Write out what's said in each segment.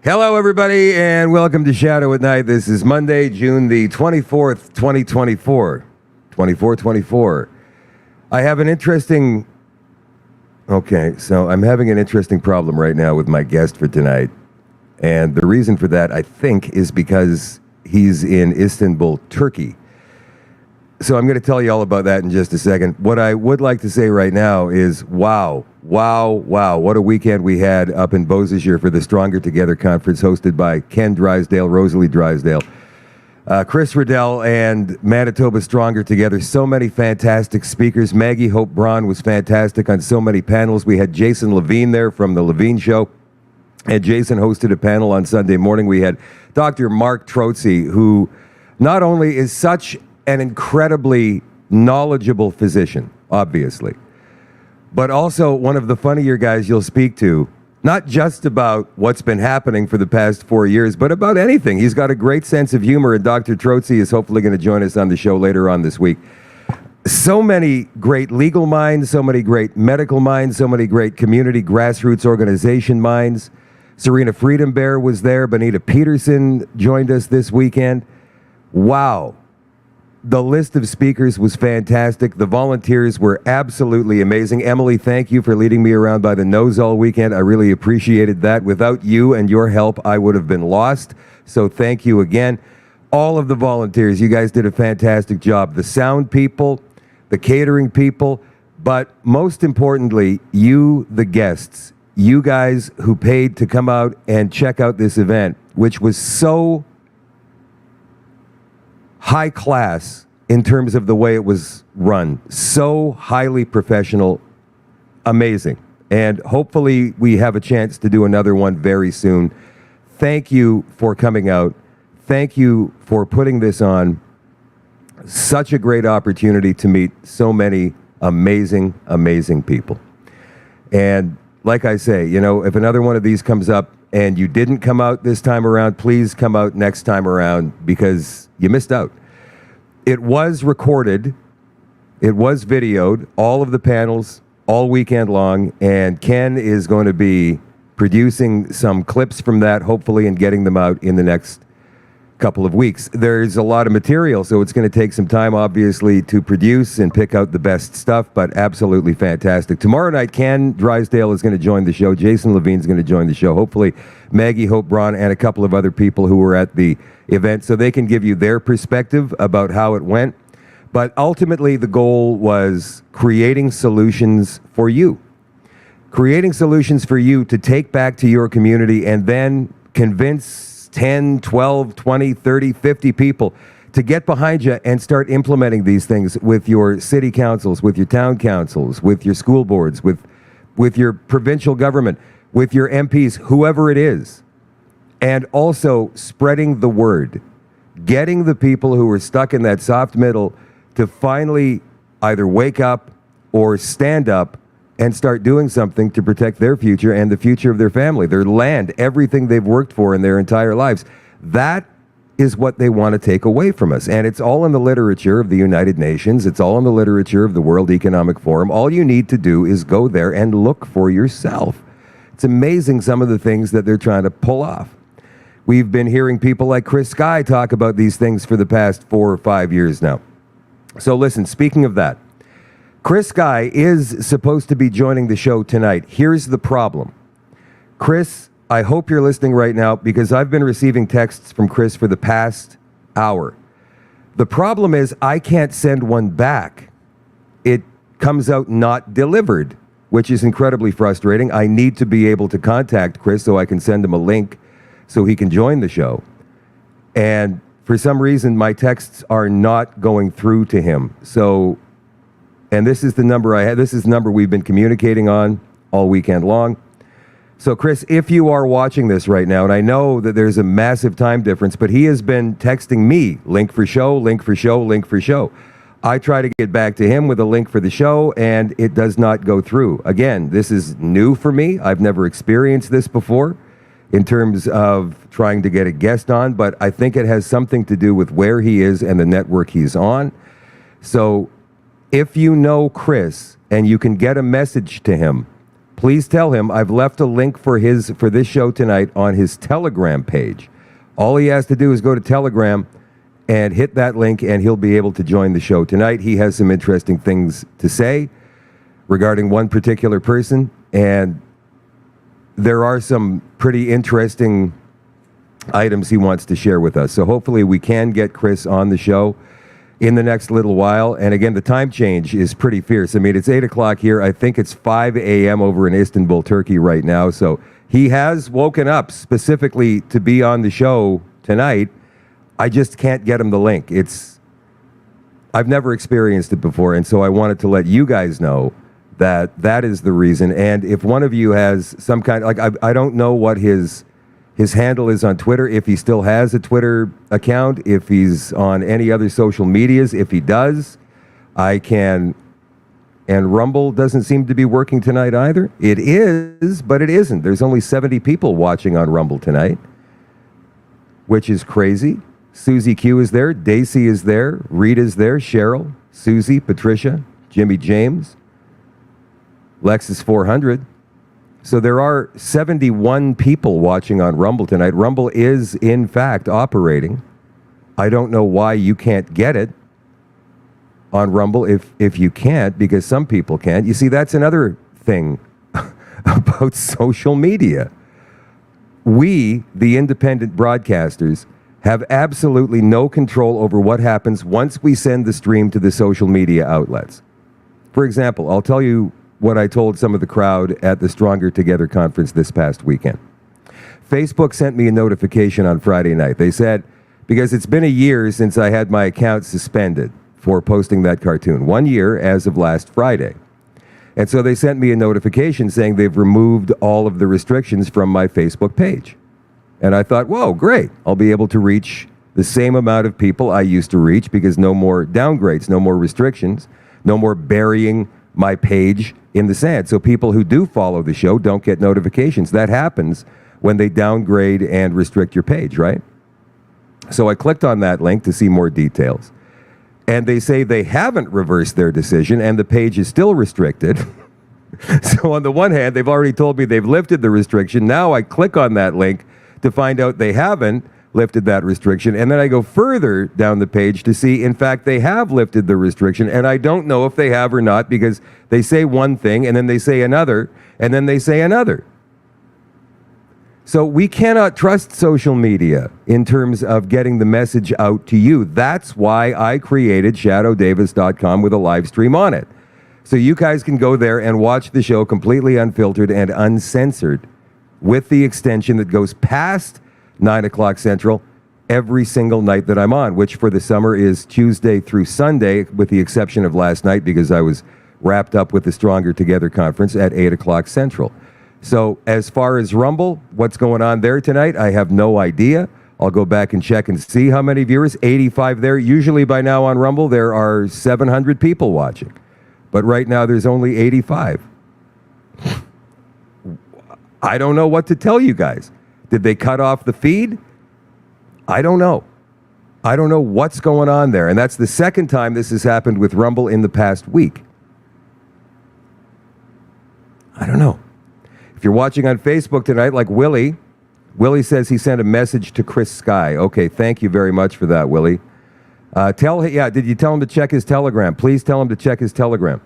Hello, everybody, and welcome to Shadow at Night. This is Monday, June the 24th, 2024. 24. I have an interesting... Okay, so I'm having an interesting problem right now with my guest for tonight. And the reason for that, I think, is because he's in Istanbul, Turkey. So I'm going to tell you all about that in just a second. What I would like to say right now is, wow, what a weekend we had up in Beausejour for the Stronger Together conference hosted by Ken Drysdale, Rosalie Drysdale, Chris Riddell, and Manitoba Stronger Together. So many fantastic speakers. Maggie Hope Braun was fantastic on so many panels. We had Jason Levine there from The Levine Show, and Jason hosted a panel on Sunday morning. We had Dr. Mark Trotzy, who not only is such an incredibly knowledgeable physician, obviously, but also one of the funnier guys you'll speak to, not just about what's been happening for the past 4 years, but about anything. He's got a great sense of humor, and Dr. Trotzy is hopefully going to join us on the show later on this week. So many great legal minds, so many great medical minds, so many great community grassroots organization minds. Serena Freedom Bear was there. Bonita Peterson joined us this weekend. Wow. The list of speakers was fantastic. The volunteers were absolutely amazing. Emily, thank you for leading me around by the nose all weekend. I really appreciated that. Without you and your help, I would have been lost. So thank you again. All of the volunteers, you guys did a fantastic job. The sound people, the catering people, but most importantly, you, the guests, you guys who paid to come out and check out this event, which was so high class in terms of the way it was run. So highly professional, amazing. And hopefully we have a chance to do another one very soon. Thank you for coming out. Thank you for putting this on. Such a great opportunity to meet so many amazing, amazing people. And like I say, you know, if another one of these comes up and you didn't come out this time around, please come out next time around because you missed out. It was recorded, it was videoed, all of the panels, all weekend long, and Ken is going to be producing some clips from that, hopefully, and getting them out in the next couple of weeks. There's a lot of material, so it's going to take some time, obviously, to produce and pick out the best stuff, but absolutely fantastic. Tomorrow night, Ken Drysdale is going to join the show. Jason Levine's going to join the show. Hopefully, Maggie Hope Braun and a couple of other people who were at the event, so they can give you their perspective about how it went. But ultimately, the goal was creating solutions for you. Creating solutions for you to take back to your community and then convince 10, 12, 20, 30, 50 people to get behind you and start implementing these things with your city councils, with your town councils, with your school boards, with your provincial government, with your MPs, whoever it is. And also spreading the word, getting the people who are stuck in that soft middle to finally either wake up or stand up and start doing something to protect their future and the future of their family, their land, everything they've worked for in their entire lives. That is what they want to take away from us. And it's all in the literature of the United Nations. It's all in the literature of the World Economic Forum. All you need to do is go there and look for yourself. It's amazing some of the things that they're trying to pull off. We've been hearing people like Chris Skyw talk about these things for the past 4 or 5 years now. So listen, speaking of that, Chris Skyw is supposed to be joining the show tonight. Here's the problem. Chris, I hope you're listening right now because I've been receiving texts from Chris for the past hour. The problem is I can't send one back. It comes out not delivered, which is incredibly frustrating. I need to be able to contact Chris so I can send him a link so he can join the show. And for some reason, my texts are not going through to him. So, and this is the number I had. This is the number we've been communicating on all weekend long. So, Chris, if you are watching this right now, and I know that there's a massive time difference, but he has been texting me, link for show, link for show, link for show. I try to get back to him with a link for the show, and it does not go through. Again, this is new for me. I've never experienced this before in terms of trying to get a guest on, but I think it has something to do with where he is and the network he's on. So if you know Chris and you can get a message to him, please tell him I've left a link for this show tonight on his Telegram page. All he has to do is go to Telegram and hit that link, and he'll be able to join the show tonight. He has some interesting things to say regarding one particular person, and there are some pretty interesting items he wants to share with us. So hopefully we can get Chris on the show in the next little while. And again, the time change is pretty fierce. I mean, it's 8 o'clock here. I think it's 5 a.m. over in Istanbul, Turkey right now. So he has woken up specifically to be on the show tonight. I just can't get him the link. I've never experienced it before, and so I wanted to let you guys know that that is the reason. And if one of you has some kind, like I don't know what his handle is on Twitter, if he still has a Twitter account, if he's on any other social medias. If he does, I can. And Rumble doesn't seem to be working tonight either. It is, but it isn't. There's only 70 people watching on Rumble tonight, which is crazy. Susie Q is there, Daisy is there, Rita's there, Cheryl, Susie, Patricia, Jimmy James, Lexus 400. So there are 71 people watching on Rumble tonight. Rumble is, in fact, operating. I don't know why you can't get it on Rumble if you can't, because some people can't. You see, that's another thing about social media. We, the independent broadcasters, have absolutely no control over what happens once we send the stream to the social media outlets. For example, I'll tell you what I told some of the crowd at the Stronger Together conference this past weekend. Facebook sent me a notification on Friday night. They said, because it's been a year since I had my account suspended for posting that cartoon. 1 year as of last Friday. And so they sent me a notification saying they've removed all of the restrictions from my Facebook page. And I thought, whoa, great. I'll be able to reach the same amount of people I used to reach, because no more downgrades, no more restrictions, no more burying my page in the sand. So people who do follow the show don't get notifications. That happens when they downgrade and restrict your page, right? So I clicked on that link to see more details. And they say they haven't reversed their decision and the page is still restricted. So on the one hand, they've already told me they've lifted the restriction. Now I click on that link to find out they haven't lifted that restriction. And then I go further down the page to see, in fact, they have lifted the restriction. And I don't know if they have or not, because they say one thing and then they say another and then they say another. So we cannot trust social media in terms of getting the message out to you. That's why I created shadowdavis.com with a live stream on it. So you guys can go there and watch the show completely unfiltered and uncensored, with the extension that goes past 9 o'clock Central every single night that I'm on, which for the summer is Tuesday through Sunday, with the exception of last night because I was wrapped up with the Stronger Together conference at 8 o'clock Central. So as far as Rumble, what's going on there tonight, I have no idea. I'll go back and check and see how many viewers. 85 there. Usually by now on Rumble, there are 700 people watching. But right now there's only 85. I don't know what to tell you guys. Did they cut off the feed? I don't know. I don't know what's going on there. And that's the second time this has happened with Rumble in the past week. I don't know. If you're watching on Facebook tonight, like Willie says he sent a message to Chris Skyw. Okay, thank you very much for that, Willie. Did you tell him to check his Telegram? Please tell him to check his Telegram.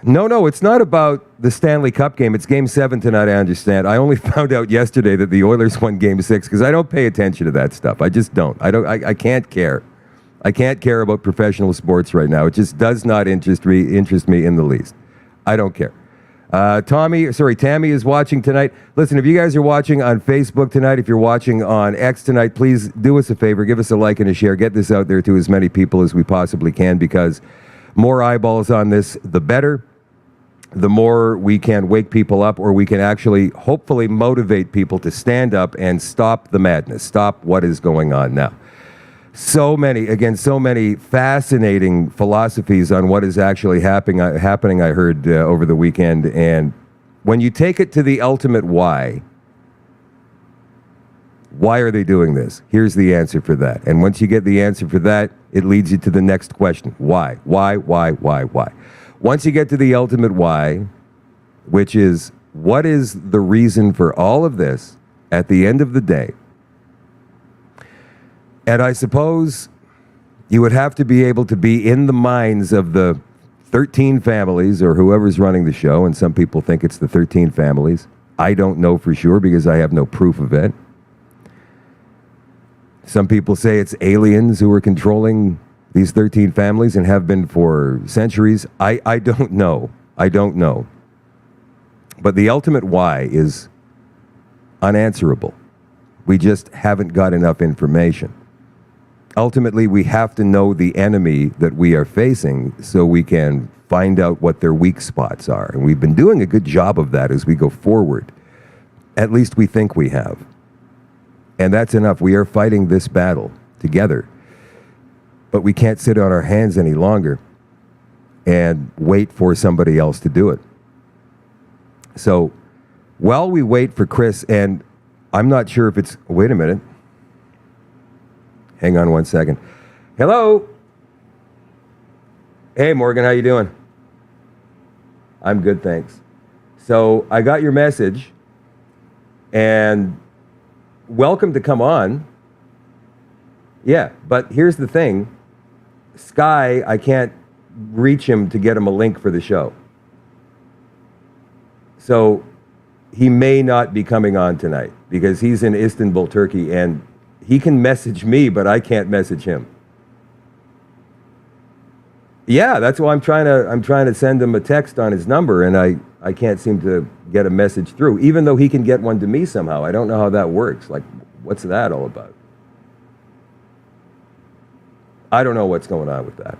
No, it's not about the Stanley Cup game. It's Game 7 tonight, I understand. I only found out yesterday that the Oilers won Game 6 because I don't pay attention to that stuff. I just don't. I can't care. I can't care about professional sports right now. It just does not interest me in the least. I don't care. Tammy is watching tonight. Listen, if you guys are watching on Facebook tonight, if you're watching on X tonight, please do us a favor. Give us a like and a share. Get this out there to as many people as we possibly can, because more eyeballs on this, the better. The more we can wake people up, or we can actually hopefully motivate people to stand up and stop the madness, stop what is going on now. So many fascinating philosophies on what is actually happening, I heard over the weekend. And when you take it to the ultimate why are they doing this? Here's the answer for that. And once you get the answer for that, it leads you to the next question. Why? Once you get to the ultimate why, which is what is the reason for all of this at the end of the day? And I suppose you would have to be able to be in the minds of the 13 families or whoever's running the show, and some people think it's the 13 families. I don't know for sure because I have no proof of it. Some people say it's aliens who are controlling these 13 families and have been for centuries. I don't know. I don't know. But the ultimate why is unanswerable. We just haven't got enough information. Ultimately, we have to know the enemy that we are facing so we can find out what their weak spots are. And we've been doing a good job of that as we go forward. At least we think we have. And that's enough. We are fighting this battle together. But we can't sit on our hands any longer and wait for somebody else to do it. So while we wait for Chris, and I'm not sure if it's... Wait a minute. Hang on one second. Hello? Hey, Morgan, how you doing? I'm good, thanks. So I got your message, and welcome to come on. Yeah, but here's the thing. Sky, I can't reach him to get him a link for the show. So he may not be coming on tonight because he's in Istanbul, Turkey, and he can message me, but I can't message him. Yeah, that's why I'm trying to send him a text on his number, and I can't seem to get a message through, even though he can get one to me somehow. I don't know how that works. Like, what's that all about? I don't know what's going on with that.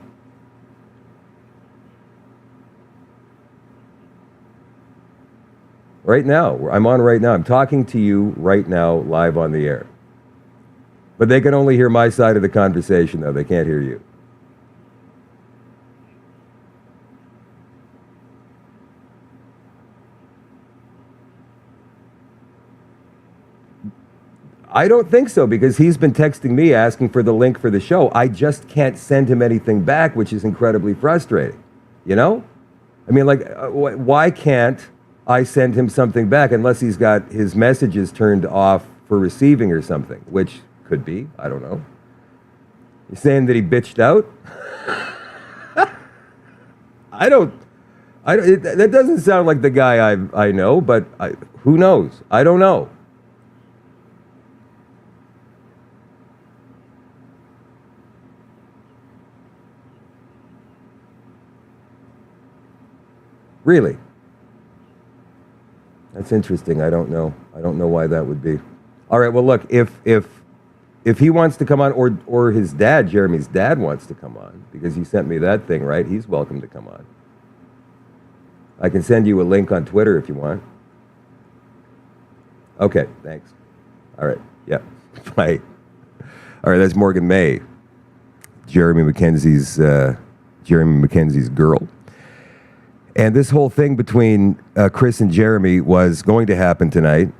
Right now, I'm on right now. I'm talking to you right now, live on the air. But they can only hear my side of the conversation, though. They can't hear you. I don't think so, because he's been texting me asking for the link for the show. I just can't send him anything back, which is incredibly frustrating. You know? I mean, like, why can't I send him something back unless he's got his messages turned off for receiving or something, which could be. I don't know. You saying that he bitched out? That doesn't sound like the guy I know, but who knows? I don't know. Really? That's interesting. I don't know. I don't know why that would be. All right. Well, look, if he wants to come on, or his dad, Jeremy's dad, wants to come on, because he sent me that thing, right? He's welcome to come on. I can send you a link on Twitter if you want. Okay. Thanks. All right. Yeah. Bye. All right. That's Morgan May, Jeremy McKenzie's girl. And this whole thing between Chris and Jeremy was going to happen tonight.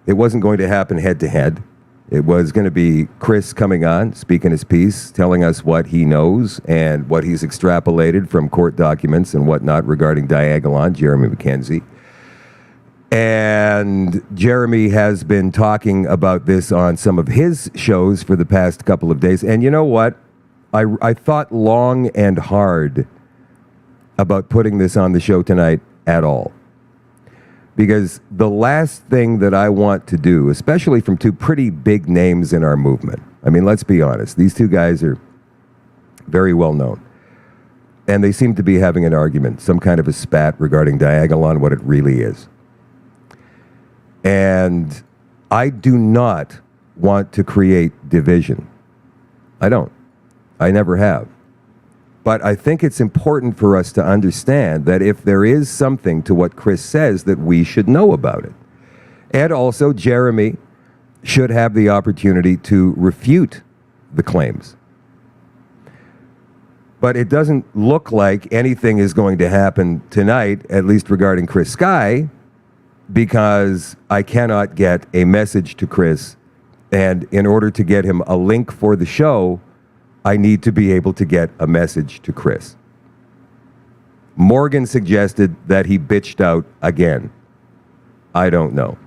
It wasn't going to happen head-to-head. It was going to be Chris coming on, speaking his piece, telling us what he knows and what he's extrapolated from court documents and whatnot regarding Diagolon, Jeremy McKenzie. And Jeremy has been talking about this on some of his shows for the past couple of days. And you know what? I thought long and hard about putting this on the show tonight at all. Because the last thing that I want to do, especially from two pretty big names in our movement, I mean, let's be honest, these two guys are very well known. And they seem to be having an argument, some kind of a spat regarding Diagolon, what it really is. And I do not want to create division. I don't. I never have. But I think it's important for us to understand that if there is something to what Chris says, that we should know about it. And also, Jeremy should have the opportunity to refute the claims. But it doesn't look like anything is going to happen tonight, at least regarding Chris Sky, because I cannot get a message to Chris. And in order to get him a link for the show, I need to be able to get a message to Chris. Morgan suggested that he bitched out again. I don't know.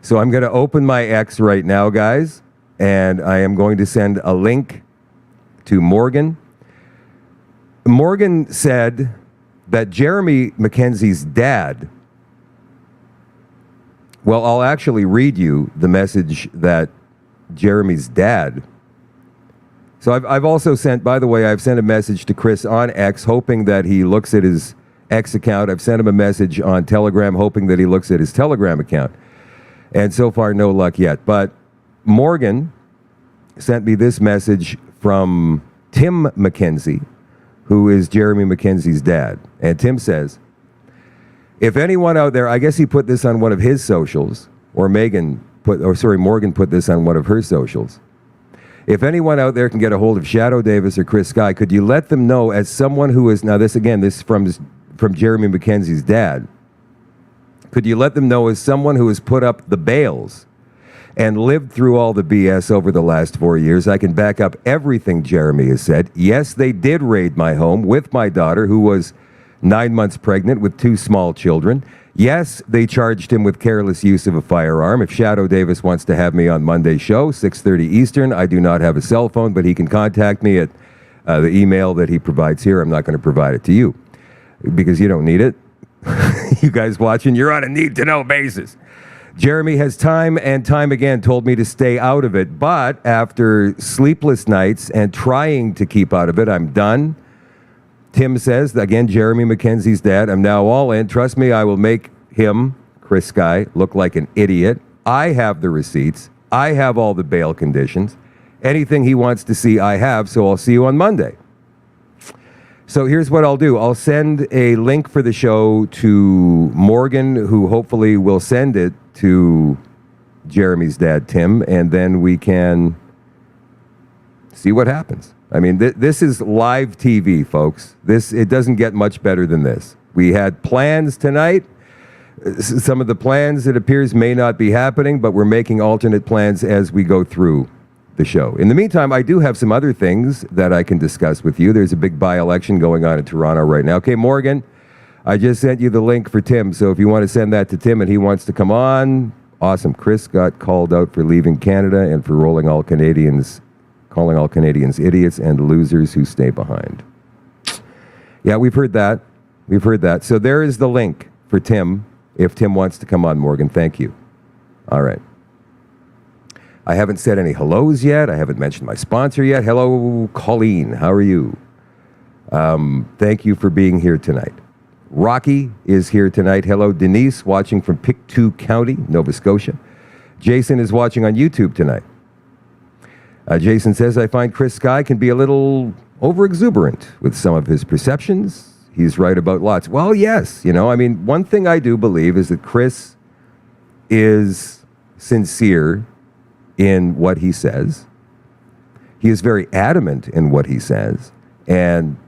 So I'm going to open my X right now, guys, and I am going to send a link to Morgan. Morgan said that Jeremy McKenzie's dad, well, I'll actually read you the message that Jeremy's dad. So I've also sent, by the way, I've sent a message to Chris on X, hoping that he looks at his X account. I've sent him a message on Telegram, hoping that he looks at his Telegram account. And so far, no luck yet. But Morgan sent me this message from Tim McKenzie, who is Jeremy McKenzie's dad. And Tim says, if anyone out there, I guess he put this on one of his socials, or Morgan put this on one of her socials. If anyone out there can get a hold of Shadow Davis or Chris Skyw, could you let them know, as someone who is, now this is from Jeremy McKenzie's dad, could you let them know, as someone who has put up the bails and lived through all the BS over the last 4 years, I can back up everything Jeremy has said. Yes, they did raid my home with my daughter, who was 9 months pregnant with 2 small children. Yes, they charged him with careless use of a firearm. If Shadow Davis wants to have me on Monday's show, 6:30 Eastern, I do not have a cell phone, but he can contact me at the email that he provides here. I'm not going to provide it to you because you don't need it. You guys watching, you're on a need-to-know basis. Jeremy has time and time again told me to stay out of it, but after sleepless nights and trying to keep out of it, I'm done. Tim says, again, Jeremy McKenzie's dad, I'm now all in. Trust me, I will make him, Chris Skyw, look like an idiot. I have the receipts. I have all the bail conditions. Anything he wants to see, I have, so I'll see you on Monday. So here's what I'll do. I'll send a link for the show to Morgan, who hopefully will send it to Jeremy's dad, Tim, and then we can see what happens. I mean, this is live TV, folks. It doesn't get much better than this. We had plans tonight. Some of the plans, it appears, may not be happening, but we're making alternate plans as we go through the show. In the meantime, I do have some other things that I can discuss with you. There's a big by-election going on in Toronto right now. Okay, Morgan, I just sent you the link for Tim, so if you want to send that to Tim and he wants to come on, awesome. Chris got called out for leaving Canada and for calling all Canadians idiots and losers who stay behind. Yeah, we've heard that. We've heard that. So there is the link for Tim, if Tim wants to come on, Morgan. Thank you. All right. I haven't said any hellos yet. I haven't mentioned my sponsor yet. Hello, Colleen. How are you? Thank you for being here tonight. Rocky is here tonight. Hello, Denise, watching from Pictou County, Nova Scotia. Jason is watching on YouTube tonight. Jason says, I find Chris Skyw can be a little over-exuberant with some of his perceptions. He's right about lots. Well, yes. One thing I do believe is that Chris is sincere in what he says. He is very adamant in what he says. And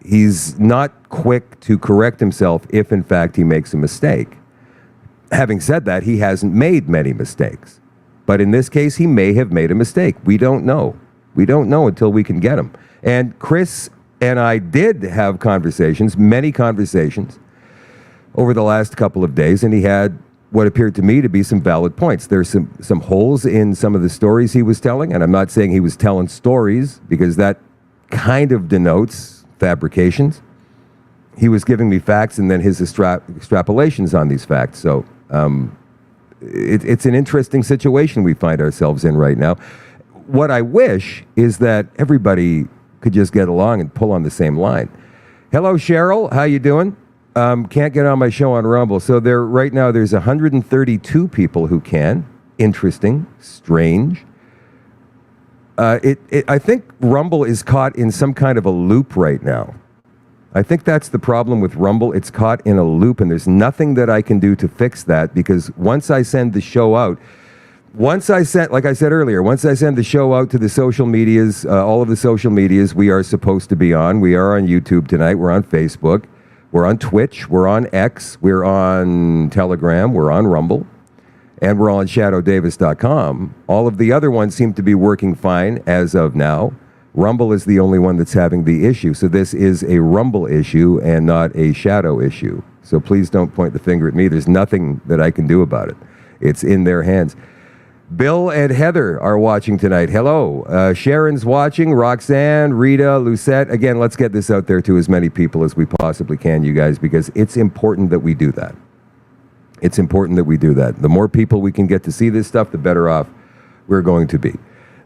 he's not quick to correct himself if, in fact, he makes a mistake. Having said that, he hasn't made many mistakes. But in this case, he may have made a mistake. We don't know. We don't know until we can get him. And Chris and I did have conversations, many conversations, over the last couple of days, and he had what appeared to me to be some valid points. There's some holes in some of the stories he was telling, and I'm not saying he was telling stories, because that kind of denotes fabrications. He was giving me facts and then his extrapolations on these facts. So it's an interesting situation we find ourselves in right now. What I wish is that everybody could just get along and pull on the same line. Hello, Cheryl. How you doing? Can't get on my show on Rumble. So right now there's 132 people who can. Interesting. Strange. I think Rumble is caught in some kind of a loop right now. I think that's the problem with Rumble. It's caught in a loop, and there's nothing that I can do to fix that, because once I send the show out, like I said earlier, once I send the show out to the social medias, all of the social medias we are supposed to be on. We are on YouTube tonight. We're on Facebook. We're on Twitch. We're on X. We're on Telegram. We're on Rumble. And we're on shadowdavis.com. All of the other ones seem to be working fine as of now. Rumble is the only one that's having the issue. So this is a Rumble issue and not a shadow issue. So please don't point the finger at me. There's nothing that I can do about it. It's in their hands. Bill and Heather are watching tonight. Hello. Sharon's watching. Roxanne, Rita, Lucette. Again, let's get this out there to as many people as we possibly can, you guys, because it's important that we do that. It's important that we do that. The more people we can get to see this stuff, the better off we're going to be.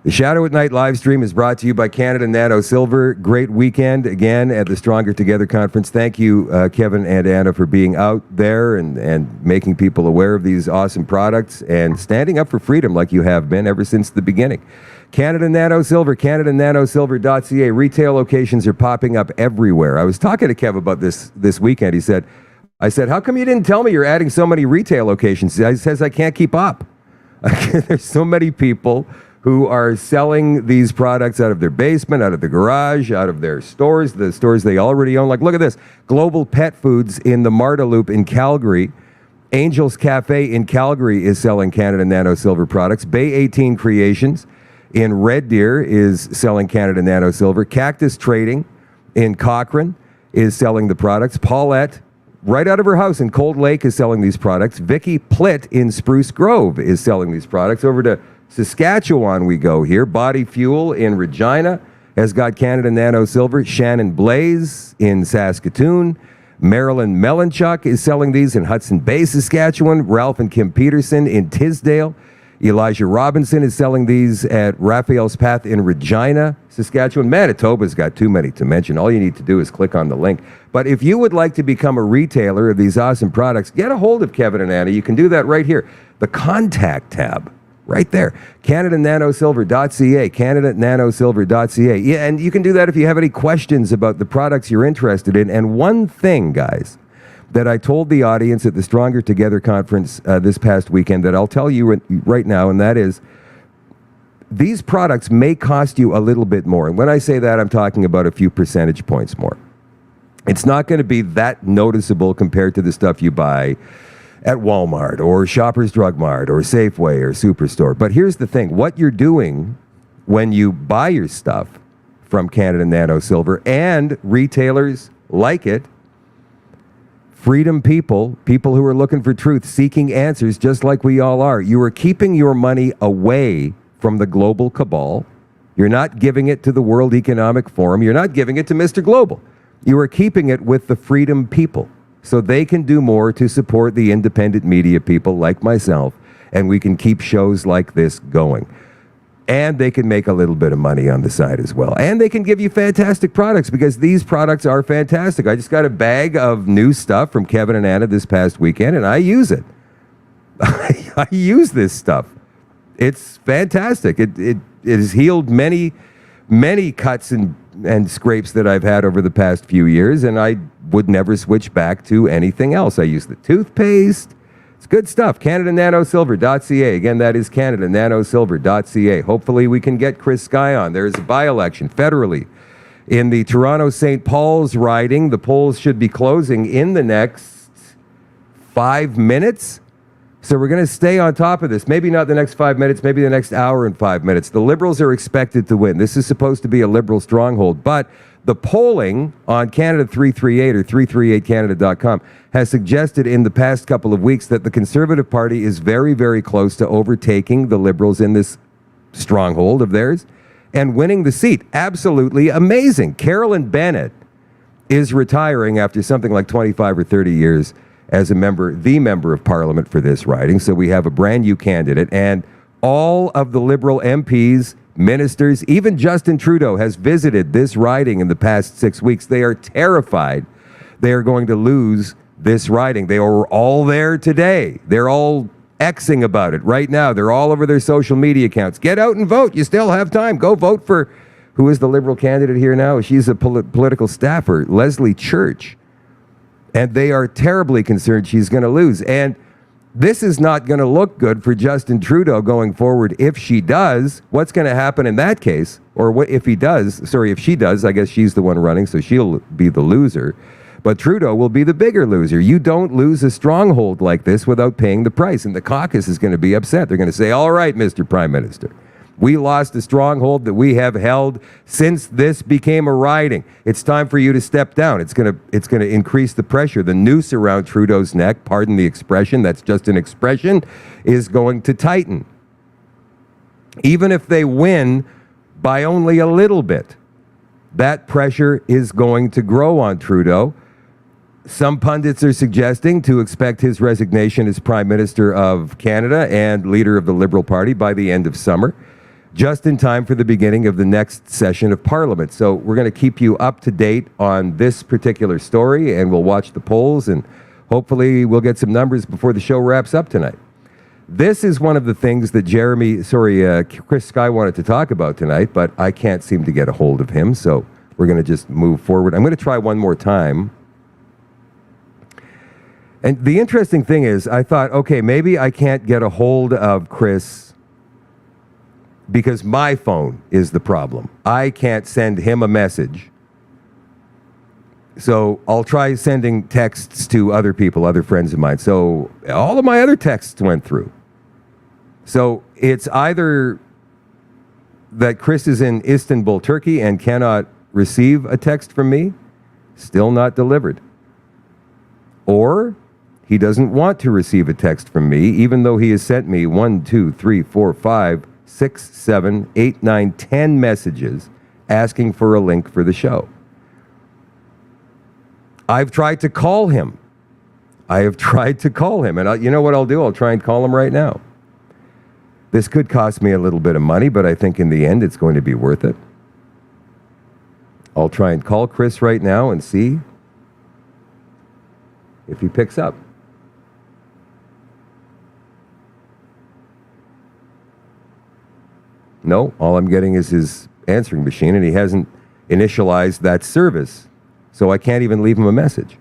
The Shadow at Night live stream is brought to you by Canada Nano Silver. Great weekend again at the Stronger Together conference. Thank you, Kevin and Anna, for being out there and making people aware of these awesome products and standing up for freedom like you have been ever since the beginning. Canada Nano Silver, CanadaNanoSilver.ca. Retail locations are popping up everywhere. I was talking to Kev about this weekend. I said, how come you didn't tell me you're adding so many retail locations? He says, I can't keep up. There's so many people who are selling these products out of their basement, out of the garage, out of their stores, the stores they already own. Like, look at this. Global Pet Foods in the Marta Loop in Calgary. Angels Cafe in Calgary is selling Canada Nano Silver products. Bay 18 Creations in Red Deer is selling Canada Nano Silver. Cactus Trading in Cochrane is selling the products. Paulette, right out of her house in Cold Lake, is selling these products. Vicky Plitt in Spruce Grove is selling these products. Over to Saskatchewan we go here. Body Fuel in Regina has got Canada Nano Silver. Shannon Blaze in Saskatoon. Marilyn Melanchuk is selling these in Hudson Bay, Saskatchewan. Ralph and Kim Peterson in Tisdale. Elijah Robinson is selling these at Raphael's Path in Regina, Saskatchewan. Manitoba's got too many to mention. All you need to do is click on the link. But if you would like to become a retailer of these awesome products, get a hold of Kevin and Anna. You can do that right here. The contact tab. Right there. CanadaNanoSilver.ca, CanadaNanoSilver.ca. Yeah, and you can do that if you have any questions about the products you're interested in. And one thing, guys, that I told the audience at the Stronger Together conference this past weekend that I'll tell you right now, and that is, these products may cost you a little bit more. And when I say that, I'm talking about a few percentage points more. It's not going to be that noticeable compared to the stuff you buy at Walmart or Shoppers Drug Mart or Safeway or Superstore. But here's the thing. What you're doing when you buy your stuff from Canada Nano Silver and retailers like it, freedom people who are looking for truth, seeking answers just like we all are, you are keeping your money away from the global cabal. You're not giving it to the World Economic Forum. You're not giving it to Mr. Global. You are keeping it with the freedom people, so they can do more to support the independent media people like myself, and we can keep shows like this going. And they can make a little bit of money on the side as well. And they can give you fantastic products, because these products are fantastic. I just got a bag of new stuff from Kevin and Anna this past weekend, and I use it. I use this stuff. It's fantastic. It has healed many cuts and scrapes that I've had over the past few years, and I would never switch back to anything else. I use the toothpaste. It's good stuff. CanadaNanoSilver.ca. Again, that is CanadaNanoSilver.ca. Hopefully we can get Chris Skyw on. There's a by-election federally in the Toronto-St. Paul's riding. The polls should be closing in the next 5 minutes. So we're going to stay on top of this. Maybe not the next 5 minutes, maybe the next hour and 5 minutes. The Liberals are expected to win. This is supposed to be a Liberal stronghold, but the polling on Canada 338 or 338canada.com has suggested in the past couple of weeks that the Conservative Party is very, very close to overtaking the Liberals in this stronghold of theirs and winning the seat. Absolutely amazing. Carolyn Bennett is retiring after something like 25 or 30 years as the member of Parliament for this riding. So we have a brand new candidate, and all of the Liberal MPs, ministers, even Justin Trudeau has visited this riding in the past 6 weeks. They are terrified they are going to lose this riding. They are all there today. They're all Xing about it right now. They're all over their social media accounts. Get out and vote. You still have time. Go vote for, who is the Liberal candidate here now? She's a political staffer, Leslie Church. And they are terribly concerned she's going to lose. And this is not going to look good for Justin Trudeau going forward. If she does, what's going to happen in that case? Or what if he does? Sorry, if she does, I guess she's the one running, so she'll be the loser. But Trudeau will be the bigger loser. You don't lose a stronghold like this without paying the price. And the caucus is going to be upset. They're going to say, all right, Mr. Prime Minister, We lost a stronghold that we have held since this became a riding. It's time for you to step down. It's going to increase the pressure. The noose around Trudeau's neck, pardon the expression, that's just an expression, is going to tighten. Even if they win by only a little bit, that pressure is going to grow on Trudeau. Some pundits are suggesting to expect his resignation as Prime Minister of Canada and leader of the Liberal Party by the end of summer, just in time for the beginning of the next session of Parliament. So we're going to keep you up to date on this particular story, and we'll watch the polls, and hopefully we'll get some numbers before the show wraps up tonight. This is one of the things that Chris Skyw wanted to talk about tonight, but I can't seem to get a hold of him, so we're going to just move forward. I'm going to try one more time. And the interesting thing is, I thought, okay, maybe I can't get a hold of Chris because my phone is the problem. I can't send him a message. So I'll try sending texts to other people, other friends of mine. So all of my other texts went through. So it's either that Chris is in Istanbul, Turkey, and cannot receive a text from me, still not delivered. Or he doesn't want to receive a text from me, even though he has sent me 1, 2, 3, 4, 5, 6, 7, 8, 9, 10 messages asking for a link for the show. I've tried to call him. And you know what I'll do? I'll try and call him right now. This could cost me a little bit of money, but I think in the end it's going to be worth it. I'll try and call Chris right now and see if he picks up. No, all I'm getting is his answering machine, and he hasn't initialized that service, so I can't even leave him a message.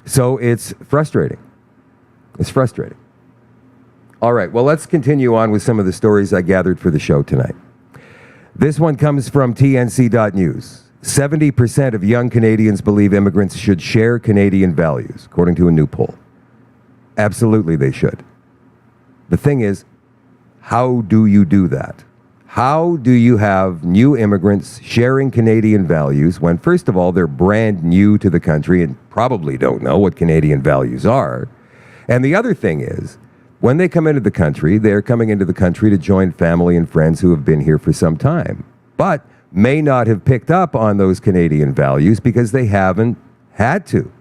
So it's frustrating. It's frustrating. All right, well, let's continue on with some of the stories I gathered for the show tonight. This one comes from TNC.news. 70% of young Canadians believe immigrants should share Canadian values, according to a new poll. Absolutely, they should. The thing is, how do you do that? How do you have new immigrants sharing Canadian values when, first of all, they're brand new to the country and probably don't know what Canadian values are? And the other thing is, when they come into the country, they're coming into the country to join family and friends who have been here for some time, but may not have picked up on those Canadian values because they haven't had to.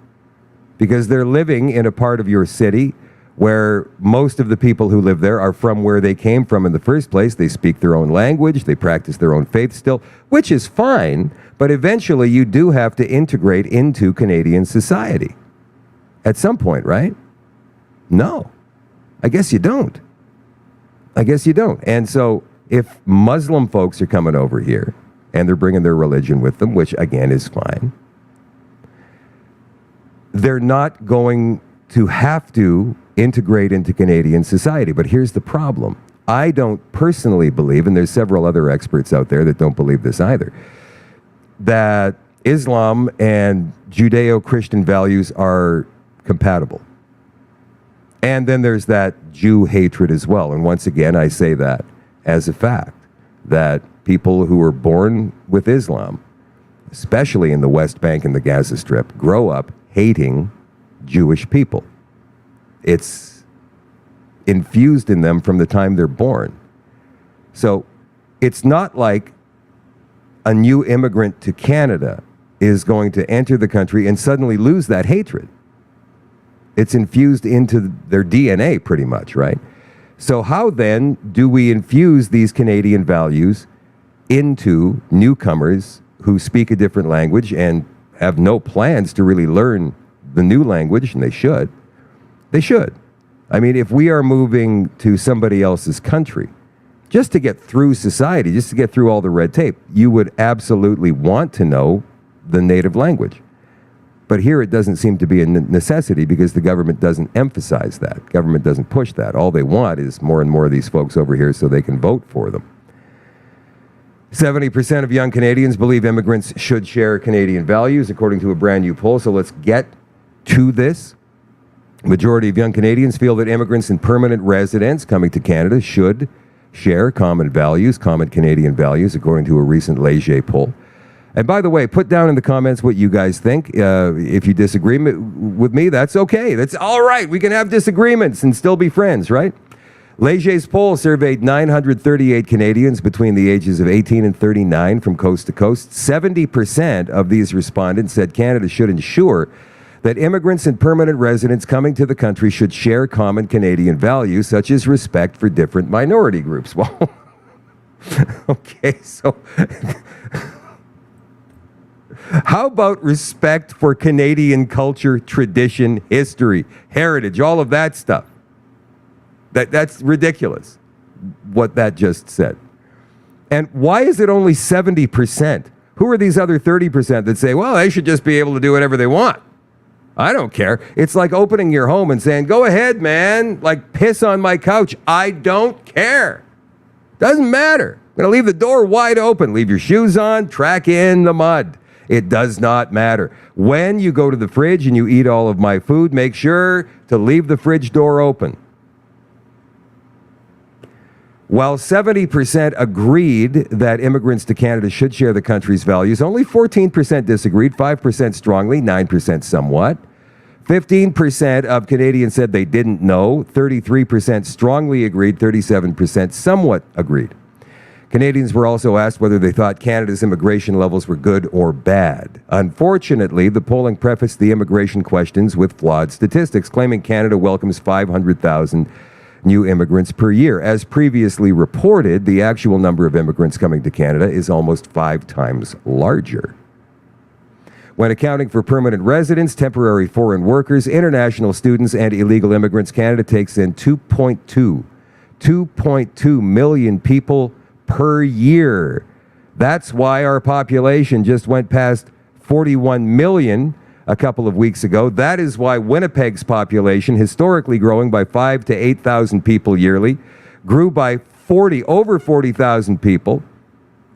Because they're living in a part of your city where most of the people who live there are from where they came from in the first place. They speak their own language, they practice their own faith still, which is fine, but eventually you do have to integrate into Canadian society. At some point, right? No. I guess you don't. And so if Muslim folks are coming over here and they're bringing their religion with them, which again is fine, they're not going to have to integrate into Canadian society. But here's the problem. I don't personally believe, and there's several other experts out there that don't believe this either, that Islam and Judeo-Christian values are compatible. And then there's that Jew hatred as well. And once again, I say that as a fact, that people who were born with Islam, especially in the West Bank and the Gaza Strip, grow up hating Jewish people. It's infused in them from the time they're born. So it's not like a new immigrant to Canada is going to enter the country and suddenly lose that hatred. It's infused into their DNA pretty much, right? So how then do we infuse these Canadian values into newcomers who speak a different language and have no plans to really learn the new language? And they should. They should. I mean, if we are moving to somebody else's country, just to get through society, just to get through all the red tape, you would absolutely want to know the native language. But here it doesn't seem to be a necessity because the government doesn't emphasize that. Government doesn't push that. All they want is more and more of these folks over here so they can vote for them. 70% of young Canadians believe immigrants should share Canadian values, according to a brand new poll. So let's get to this. Majority of young Canadians feel that immigrants and permanent residents coming to Canada should share common values, common Canadian values, according to a recent Leger poll. And by the way, put down in the comments what you guys think. If you disagree with me, that's okay. That's all right. We can have disagreements and still be friends, right? Leger's poll surveyed 938 Canadians between the ages of 18 and 39 from coast to coast. 70% of these respondents said Canada should ensure that immigrants and permanent residents coming to the country should share common Canadian values, such as respect for different minority groups. Well, okay, so how about respect for Canadian culture, tradition, history, heritage, all of that stuff? That's ridiculous, what that just said. And why is it only 70%? Who are these other 30% that say, well, they should just be able to do whatever they want? I don't care. It's like opening your home and saying, go ahead, man, like piss on my couch. I don't care. Doesn't matter. I'm going to leave the door wide open. Leave your shoes on, track in the mud. It does not matter. When you go to the fridge and you eat all of my food, make sure to leave the fridge door open. While 70% agreed that immigrants to Canada should share the country's values, only 14% disagreed, 5% strongly, 9% somewhat. 15% of Canadians said they didn't know, 33% strongly agreed, 37% somewhat agreed. Canadians were also asked whether they thought Canada's immigration levels were good or bad. Unfortunately, the polling prefaced the immigration questions with flawed statistics, claiming Canada welcomes 500,000 new immigrants per year. As previously reported, the actual number of immigrants coming to Canada is almost 5 times larger. When accounting for permanent residents, temporary foreign workers, international students, and illegal immigrants, Canada takes in 2.2 million people per year. That's why our population just went past 41 million a couple of weeks ago. That is why Winnipeg's population, historically growing by 5,000 to 8,000 people yearly, grew by over 40,000 people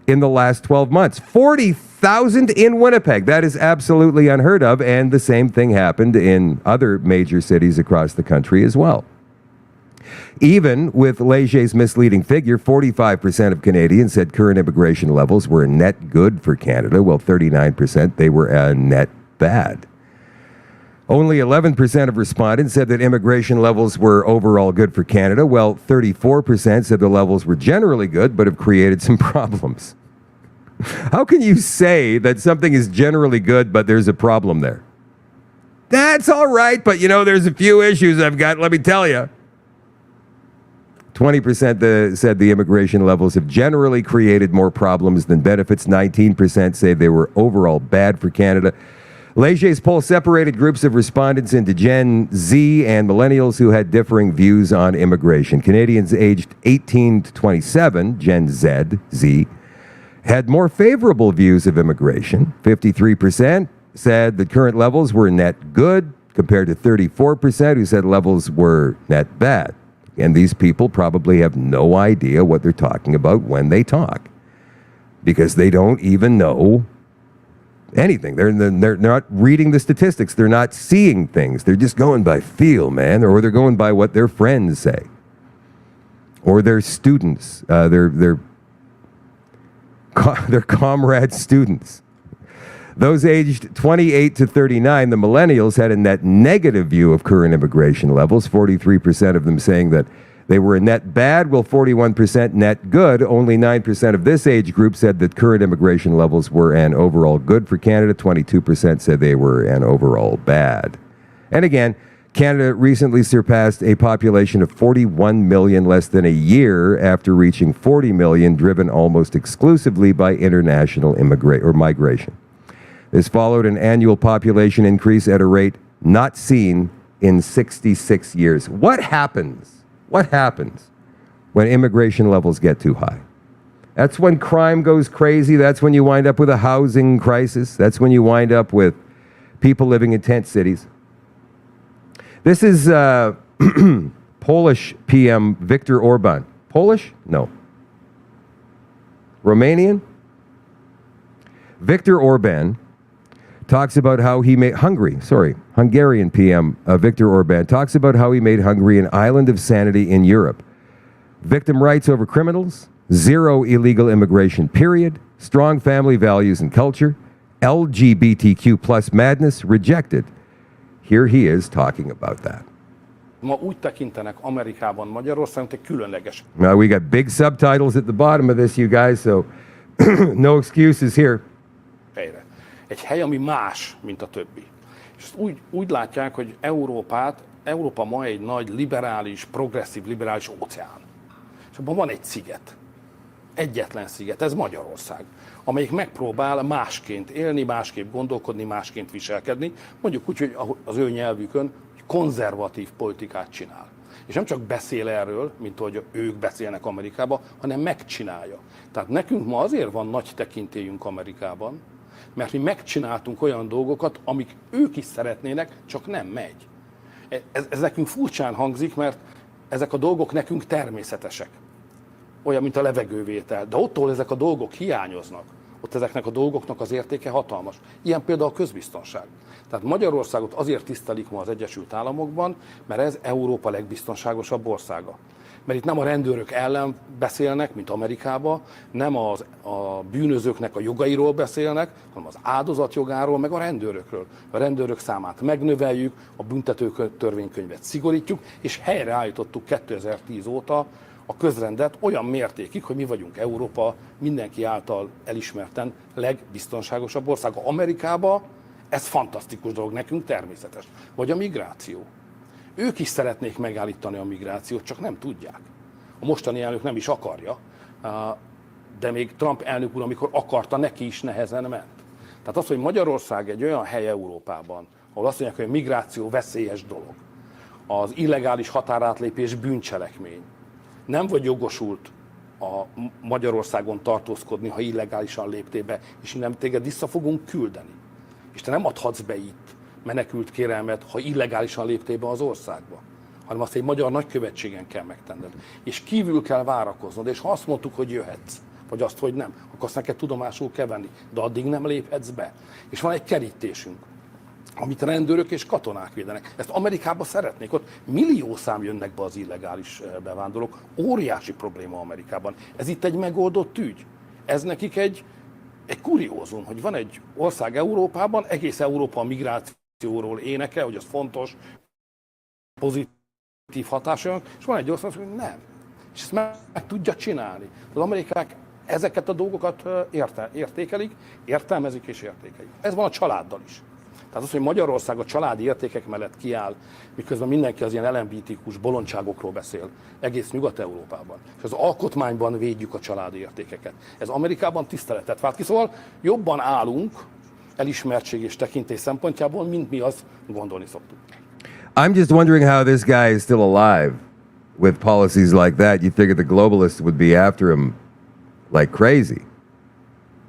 in the last 12 months. 40,000 in Winnipeg. That is absolutely unheard of, and the same thing happened in other major cities across the country as well. Even with Leger's misleading figure, 45% of Canadians said current immigration levels were net good for Canada, while 39% they were net bad. Only 11% of respondents said that immigration levels were overall good for Canada, while 34% said the levels were generally good but have created some problems. How can you say that something is generally good but there's a problem there? That's all right, but there's a few issues I've got, let me tell you. 20% said the immigration levels have generally created more problems than benefits. 19% say they were overall bad for Canada. Leger's poll separated groups of respondents into Gen Z and millennials who had differing views on immigration. Canadians aged 18 to 27, Gen Z, had more favorable views of immigration. 53% said the current levels were net good, compared to 34% who said levels were net bad. And these people probably have no idea what they're talking about when they talk, because they don't even know anything. They're not reading the statistics. They're not seeing things. They're just going by feel, man, or they're going by what their friends say, or their students, their comrade students. Those aged 28 to 39, the millennials, had a net negative view of current immigration levels, 43% of them saying that they were a net bad, while 41% net good. Only 9% of this age group said that current immigration levels were an overall good for Canada. 22% said they were an overall bad. And again, Canada recently surpassed a population of 41 million less than a year after reaching 40 million, driven almost exclusively by international migration. This followed an annual population increase at a rate not seen in 66 years. What happens? What happens when immigration levels get too high? That's when crime goes crazy. That's when you wind up with a housing crisis. That's when you wind up with people living in tent cities. This is Polish PM Viktor Orban. Polish? No. Romanian? Viktor Orban talks about how he made Hungarian PM Viktor Orban talks about how he made Hungary an island of sanity in Europe. victim rights over criminals, zero illegal immigration, period, strong family values and culture, LGBTQ plus madness, rejected. Here he is talking about that. Ma úgy tekintenek Amerikában Magyarországon, egy különleges. Now we got big subtitles at the bottom of this, you guys, so no excuses here. Helyre. Egy hely, ami más, mint a többi. És ezt úgy látják, hogy Európa ma egy nagy liberális, progresszív liberális óceán. És abban van egy sziget. Egyetlen sziget, ez Magyarország, amelyik megpróbál másként élni, másképp gondolkodni, másként viselkedni, mondjuk úgy, hogy az ő nyelvükön konzervatív politikát csinál. És nem csak beszél erről, mint ahogy ők beszélnek Amerikában, hanem megcsinálja. Tehát nekünk ma azért van nagy tekintélyünk Amerikában, mert mi megcsináltunk olyan dolgokat, amik ők is szeretnének, csak nem megy. Ez nekünk furcsán hangzik, mert ezek a dolgok nekünk természetesek. Olyan, mint a levegővétel. De ott, ahol ezek a dolgok hiányoznak, ott ezeknek a dolgoknak az értéke hatalmas. Ilyen például a közbiztonság. Tehát Magyarországot azért tisztelik ma az Egyesült Államokban, mert ez Európa legbiztonságosabb országa. Mert itt nem a rendőrök ellen beszélnek, mint Amerikában, nem a bűnözőknek a jogairól beszélnek, hanem az áldozat jogáról, meg a rendőrökről. A rendőrök számát megnöveljük, a büntető törvénykönyvet szigorítjuk, és helyreállítottuk 2010 óta a közrendet olyan mértékig, hogy mi vagyunk Európa mindenki által elismerten legbiztonságosabb országa. Amerikában ez fantasztikus dolog, nekünk természetes. Vagy a migráció. Ők is szeretnék megállítani a migrációt, csak nem tudják. A mostani elnök nem is akarja, de még Trump elnök úr, amikor akarta, neki is nehezen ment. Tehát az, hogy Magyarország egy olyan hely Európában, ahol azt mondják, hogy a migráció veszélyes dolog, az illegális határátlépés bűncselekmény, nem vagy jogosult a Magyarországon tartózkodni, ha illegálisan léptél be, és nem téged vissza fogunk küldeni. És te nem adhatsz be itt menekült kérelmet, ha illegálisan léptél be az országba, hanem azt egy magyar nagykövetségen kell megtenned. És kívül kell várakoznod, és ha azt mondtuk, hogy jöhetsz, vagy azt, hogy nem, akkor azt neked tudomásul kell venni, de addig nem léphetsz be. És van egy kerítésünk, amit rendőrök és katonák védenek. Ezt Amerikában szeretnék, ott milliószám jönnek be az illegális bevándorlók, óriási probléma Amerikában. Ez itt egy megoldott ügy. Ez nekik egy kuriózum, hogy van egy ország Európában, egész Európa a migrációról énekel, hogy az fontos, pozitív hatása, és van egy ország, hogy nem. És ezt meg tudja csinálni. Az amerikák ezeket a dolgokat értékelik, értelmezik és értékelik. Ez van a családdal is. Tehát az, hogy Magyarország a családi értékek mellett kiáll, miközben mindenki az ilyen LMBTQ-s bolondságokról beszél, egész Nyugat-Európában. És az alkotmányban védjük a családi értékeket. Ez Amerikában tiszteletet vált ki, szóval jobban állunk elismertség és tekintély szempontjából, mint mi azt gondolni szoktuk. I'm just wondering how this guy is still alive with policies like that. You figure the globalists would be after him like crazy.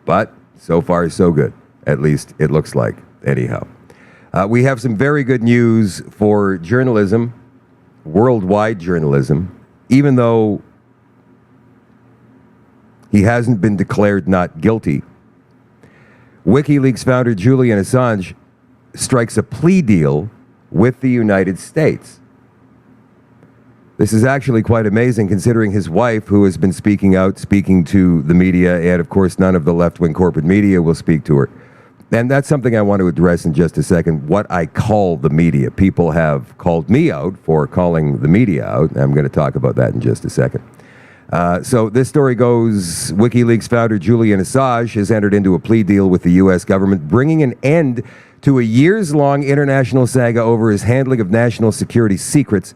But so far, so good. At least it looks like, anyhow. We have some very good news for journalism, worldwide journalism, even though he hasn't been declared not guilty. WikiLeaks founder Julian Assange strikes a plea deal with the United States. This is actually quite amazing considering his wife, who has been speaking out, speaking to the media, and of course none of the left-wing corporate media will speak to her. And that's something I want to address in just a second, what I call the media. People have called me out for calling the media out. I'm going to talk about that in just a second. So this story goes, WikiLeaks founder Julian Assange has entered into a plea deal with the U.S. government, bringing an end to a years-long international saga over his handling of national security secrets.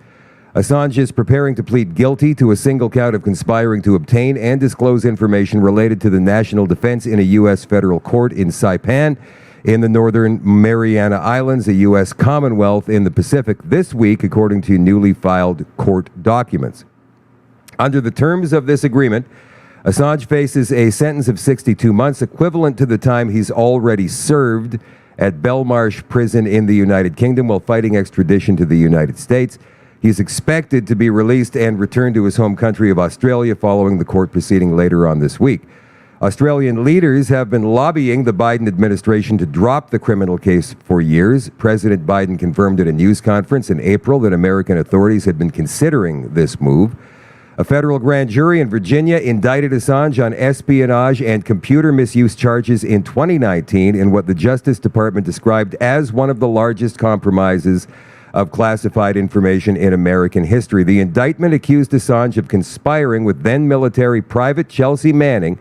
Assange is preparing to plead guilty to a single count of conspiring to obtain and disclose information related to the national defense in a U.S. federal court in Saipan in the Northern Mariana Islands, a U.S. Commonwealth in the Pacific, this week, according to newly filed court documents. Under the terms of this agreement, Assange faces a sentence of 62 months, equivalent to the time he's already served at Belmarsh Prison in the United Kingdom while fighting extradition to the United States. He's expected to be released and returned to his home country of Australia following the court proceeding later on this week. Australian leaders have been lobbying the Biden administration to drop the criminal case for years. President Biden confirmed at a news conference in April that American authorities had been considering this move. A federal grand jury in Virginia indicted Assange on espionage and computer misuse charges in 2019 in what the Justice Department described as one of the largest compromises of classified information in American history. The indictment accused Assange of conspiring with then-military Private Chelsea Manning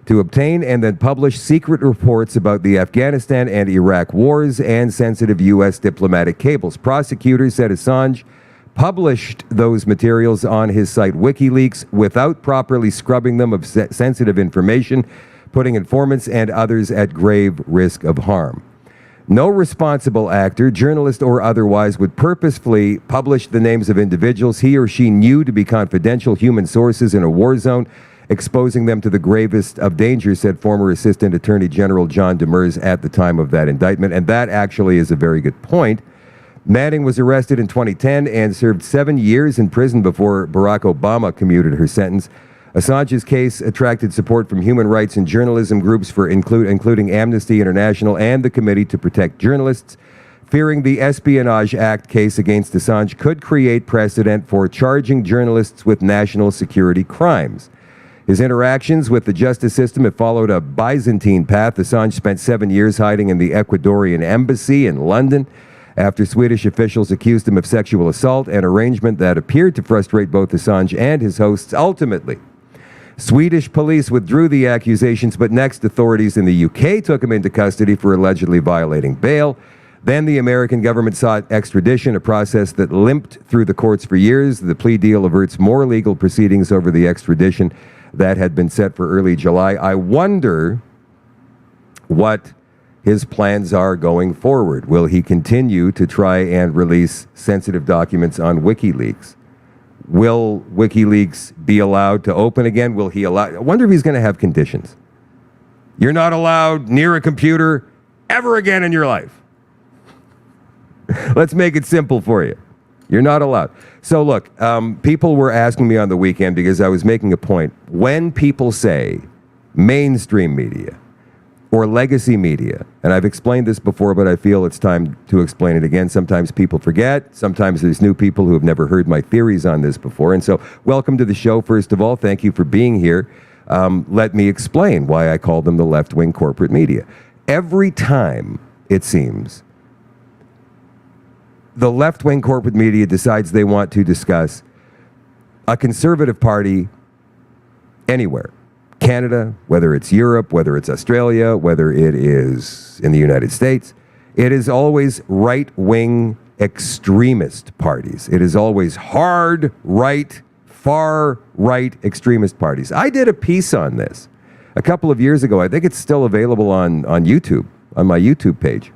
to obtain and then publish secret reports about the Afghanistan and Iraq wars and sensitive U.S. diplomatic cables. Prosecutors said Assange published those materials on his site WikiLeaks without properly scrubbing them of sensitive information, putting informants and others at grave risk of harm. No responsible actor, journalist or otherwise, would purposefully publish the names of individuals he or she knew to be confidential human sources in a war zone, exposing them to the gravest of dangers, said former Assistant Attorney General John Demers at the time of that indictment. And that actually is a very good point. Manning was arrested in 2010 and served 7 years in prison before Barack Obama commuted her sentence. Assange's case attracted support from human rights and journalism groups including Amnesty International and the Committee to Protect Journalists, fearing the Espionage Act case against Assange could create precedent for charging journalists with national security crimes. His interactions with the justice system have followed a Byzantine path. Assange spent 7 years hiding in the Ecuadorian embassy in London after Swedish officials accused him of sexual assault, an arrangement that appeared to frustrate both Assange and his hosts. Ultimately, Swedish police withdrew the accusations, but next authorities in the UK took him into custody for allegedly violating bail. Then the American government sought extradition, a process that limped through the courts for years. The plea deal averts more legal proceedings over the extradition that had been set for early July. I wonder what his plans are going forward. Will he continue to try and release sensitive documents on WikiLeaks? Will WikiLeaks be allowed to open again? Will he allow? I wonder if he's going to have conditions. You're not allowed near a computer ever again in your life. Let's make it simple for you. You're not allowed. So look, people were asking me on the weekend because I was making a point. When people say mainstream media or legacy media, and I've explained this before, but I feel it's time to explain it again. Sometimes people forget. Sometimes there's new people who have never heard my theories on this before. And so welcome to the show, first of all. Thank you for being here. Let me explain why I call them the left-wing corporate media. Every time, it seems, the left-wing corporate media decides they want to discuss a conservative party anywhere, Canada, whether it's Europe, whether it's Australia, whether it is in the United States, it is always right-wing extremist parties. It is always hard right, far right extremist parties. I did a piece on this a couple of years ago. I think it's still available on YouTube, on my YouTube page.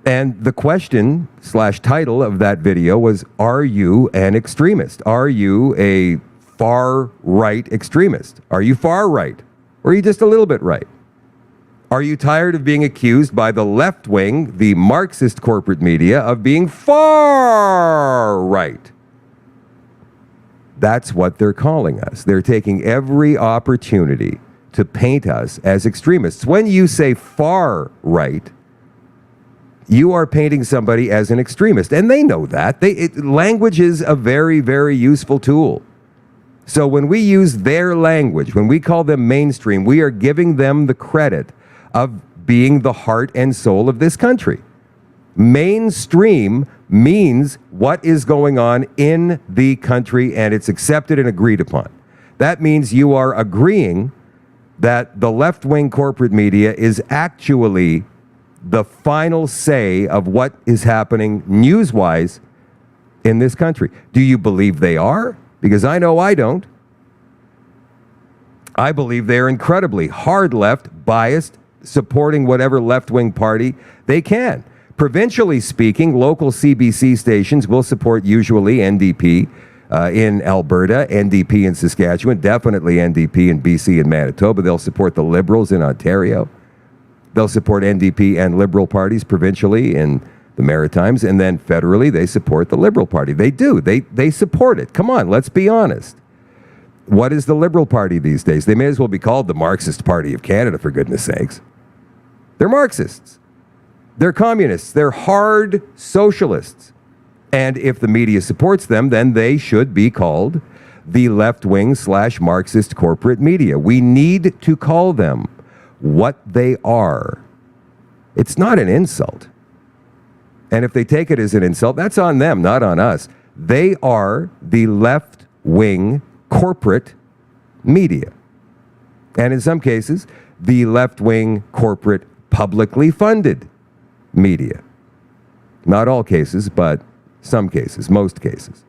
And the question / title of that video was, are you an extremist? Are you a far right extremist? Are you far right? Or are you just a little bit right? Are you tired of being accused by the left wing, the Marxist corporate media, of being far right? That's what they're calling us. They're taking every opportunity to paint us as extremists. When you say far right, you are painting somebody as an extremist, and they know that. Language is a very, very useful tool. So when we use their language, when we call them mainstream, we are giving them the credit of being the heart and soul of this country. Mainstream means what is going on in the country, and it's accepted and agreed upon. That means you are agreeing that the left-wing corporate media is actually the final say of what is happening news-wise in this country. Do you believe they are? Because I know I don't. I believe they're incredibly hard left, biased, supporting whatever left-wing party they can. Provincially speaking, local CBC stations will support usually NDP in Alberta, NDP in Saskatchewan, definitely NDP in BC and Manitoba. They'll support the Liberals in Ontario. They'll support NDP and Liberal parties provincially in the Maritimes, and then federally they support the Liberal Party. They do. They support it. Come on, let's be honest. What is the Liberal Party these days? They may as well be called the Marxist Party of Canada, for goodness sakes. They're Marxists. They're communists. They're hard socialists. And if the media supports them, then they should be called the left-wing / Marxist corporate media. We need to call them what they are. It's not an insult. And if they take it as an insult, that's on them, not on us. They are the left-wing corporate media. And in some cases, the left-wing corporate publicly funded media. Not all cases, but some cases, most cases.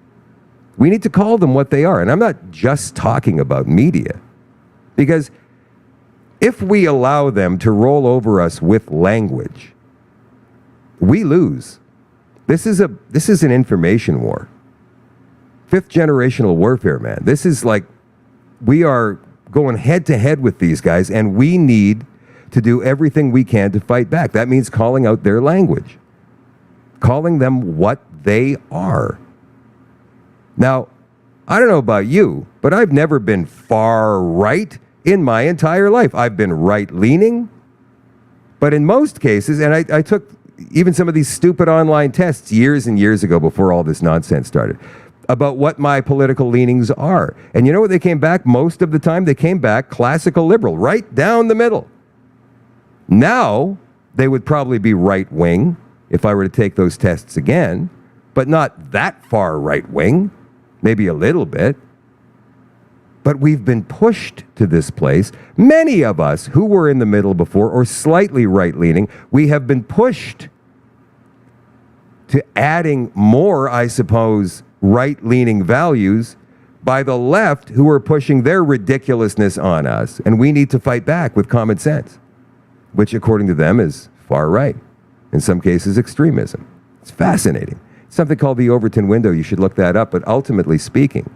We need to call them what they are. And I'm not just talking about media. Because if we allow them to roll over us with language, we lose. This is an information war. Fifth generational warfare, man. This is like, we are going head to head with these guys, and we need to do everything we can to fight back. That means calling out their language, calling them what they are. Now, I don't know about you, but I've never been far right in my entire life. I've been right-leaning, but in most cases, and I took even some of these stupid online tests years and years ago before all this nonsense started, about what my political leanings are. And you know what they came back most of the time? They came back classical liberal, right down the middle. Now, they would probably be right-wing if I were to take those tests again, but not that far right-wing, maybe a little bit. But we've been pushed to this place. Many of us who were in the middle before, or slightly right-leaning, we have been pushed to adding more, I suppose, right-leaning values by the left, who are pushing their ridiculousness on us. And we need to fight back with common sense, which according to them is far right. In some cases, extremism. It's fascinating. Something called the Overton window. You should look that up. But ultimately speaking,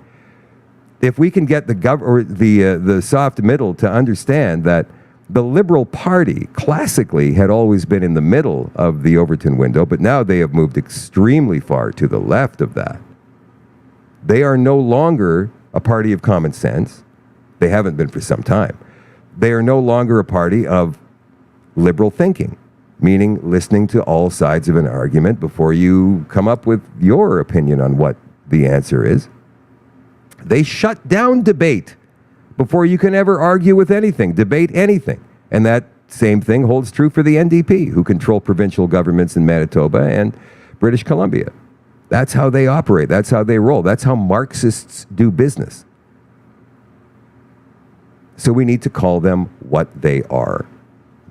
if we can get the soft middle to understand that the Liberal Party classically had always been in the middle of the Overton window, but now they have moved extremely far to the left of that. They are no longer a party of common sense. They haven't been for some time. They are no longer a party of liberal thinking, meaning listening to all sides of an argument before you come up with your opinion on what the answer is. They shut down debate before you can ever argue with anything, debate anything. And that same thing holds true for the NDP, who control provincial governments in Manitoba and British Columbia. That's how they operate. That's how they roll. That's how Marxists do business. So we need to call them what they are.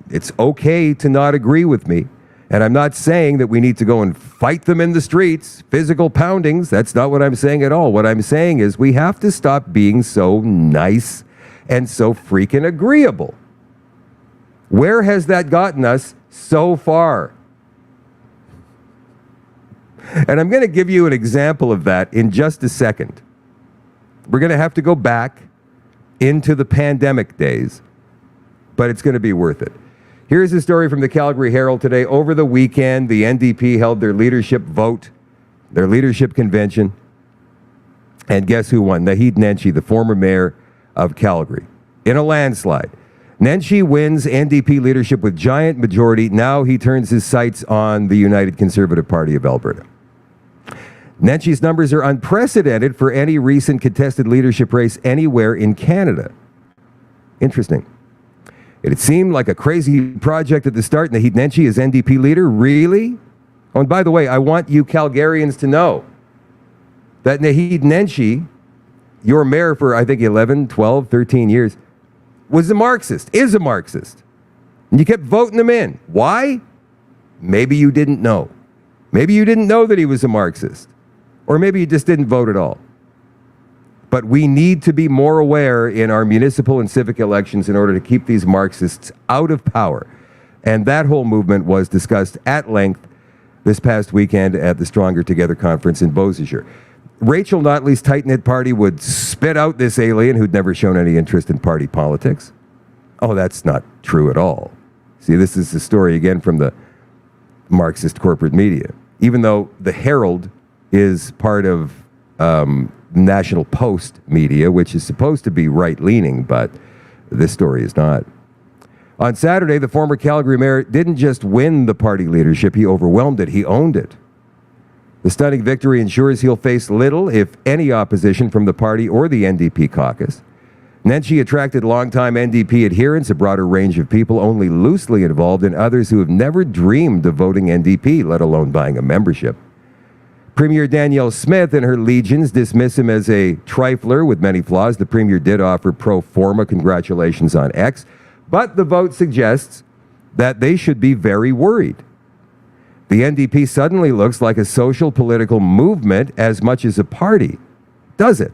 It's okay to not agree with me. And I'm not saying that we need to go and fight them in the streets, physical poundings. That's not what I'm saying at all. What I'm saying is we have to stop being so nice and so freaking agreeable. Where has that gotten us so far? And I'm going to give you an example of that in just a second. We're going to have to go back into the pandemic days, but it's going to be worth it. Here's a story from the Calgary Herald today. Over the weekend, the NDP held their leadership vote, their leadership convention. And guess who won? Naheed Nenshi, the former mayor of Calgary, in a landslide. Nenshi wins NDP leadership with giant majority. Now he turns his sights on the United Conservative Party of Alberta. Nenshi's numbers are unprecedented for any recent contested leadership race anywhere in Canada. Interesting. It seemed like a crazy project at the start. Naheed Nenshi is NDP leader. Really? Oh, and by the way, I want you Calgarians to know that Naheed Nenshi, your mayor for, I think, 11, 12, 13 years, was a Marxist, is a Marxist. And you kept voting him in. Why? Maybe you didn't know. Maybe you didn't know that he was a Marxist. Or maybe you just didn't vote at all. But we need to be more aware in our municipal and civic elections in order to keep these Marxists out of power. And that whole movement was discussed at length this past weekend at the Stronger Together conference in Beausejour. Rachel Notley's tight-knit party would spit out this alien who'd never shown any interest in party politics. Oh, that's not true at all. See, this is the story again from the Marxist corporate media. Even though the Herald is part of National Post media, which is supposed to be right-leaning, but this story is not. On Saturday, the former Calgary mayor didn't just win the party leadership, he overwhelmed it, he owned it. The stunning victory ensures he'll face little, if any, opposition from the party or the NDP caucus. Nenshi attracted longtime NDP adherents, a broader range of people only loosely involved, and others who have never dreamed of voting NDP, let alone buying a membership. Premier Danielle Smith and her legions dismiss him as a trifler with many flaws. The Premier did offer pro forma congratulations on X, but the vote suggests that they should be very worried. The NDP suddenly looks like a social political movement as much as a party. Does it?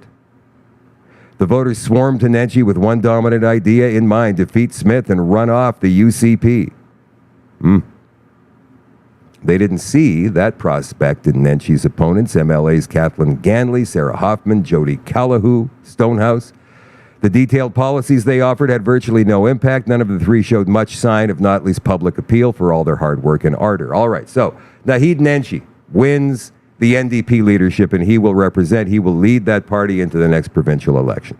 The voters swarmed to Nenshi with one dominant idea in mind: defeat Smith and run off the UCP. They didn't see that prospect in Nenshi's opponents, MLAs Kathleen Ganley, Sarah Hoffman, Jody Calahoo, Stonehouse. The detailed policies they offered had virtually no impact. None of the three showed much sign of Notley's public appeal for all their hard work and ardor. All right, so Naheed Nenshi wins the NDP leadership, and he will lead that party into the next provincial election.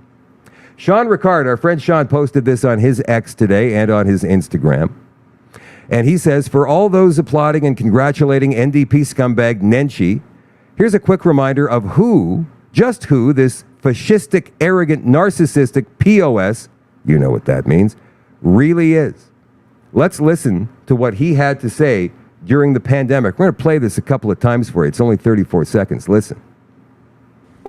Sean Ricard, our friend Sean, posted this on his X today and on his Instagram. And he says, for all those applauding and congratulating NDP scumbag Nenshi, here's a quick reminder of just who this fascistic, arrogant, narcissistic POS, you know what that means, really is. Let's listen to what he had to say during the pandemic. We're going to play this a couple of times for you. It's only 34 seconds. Listen.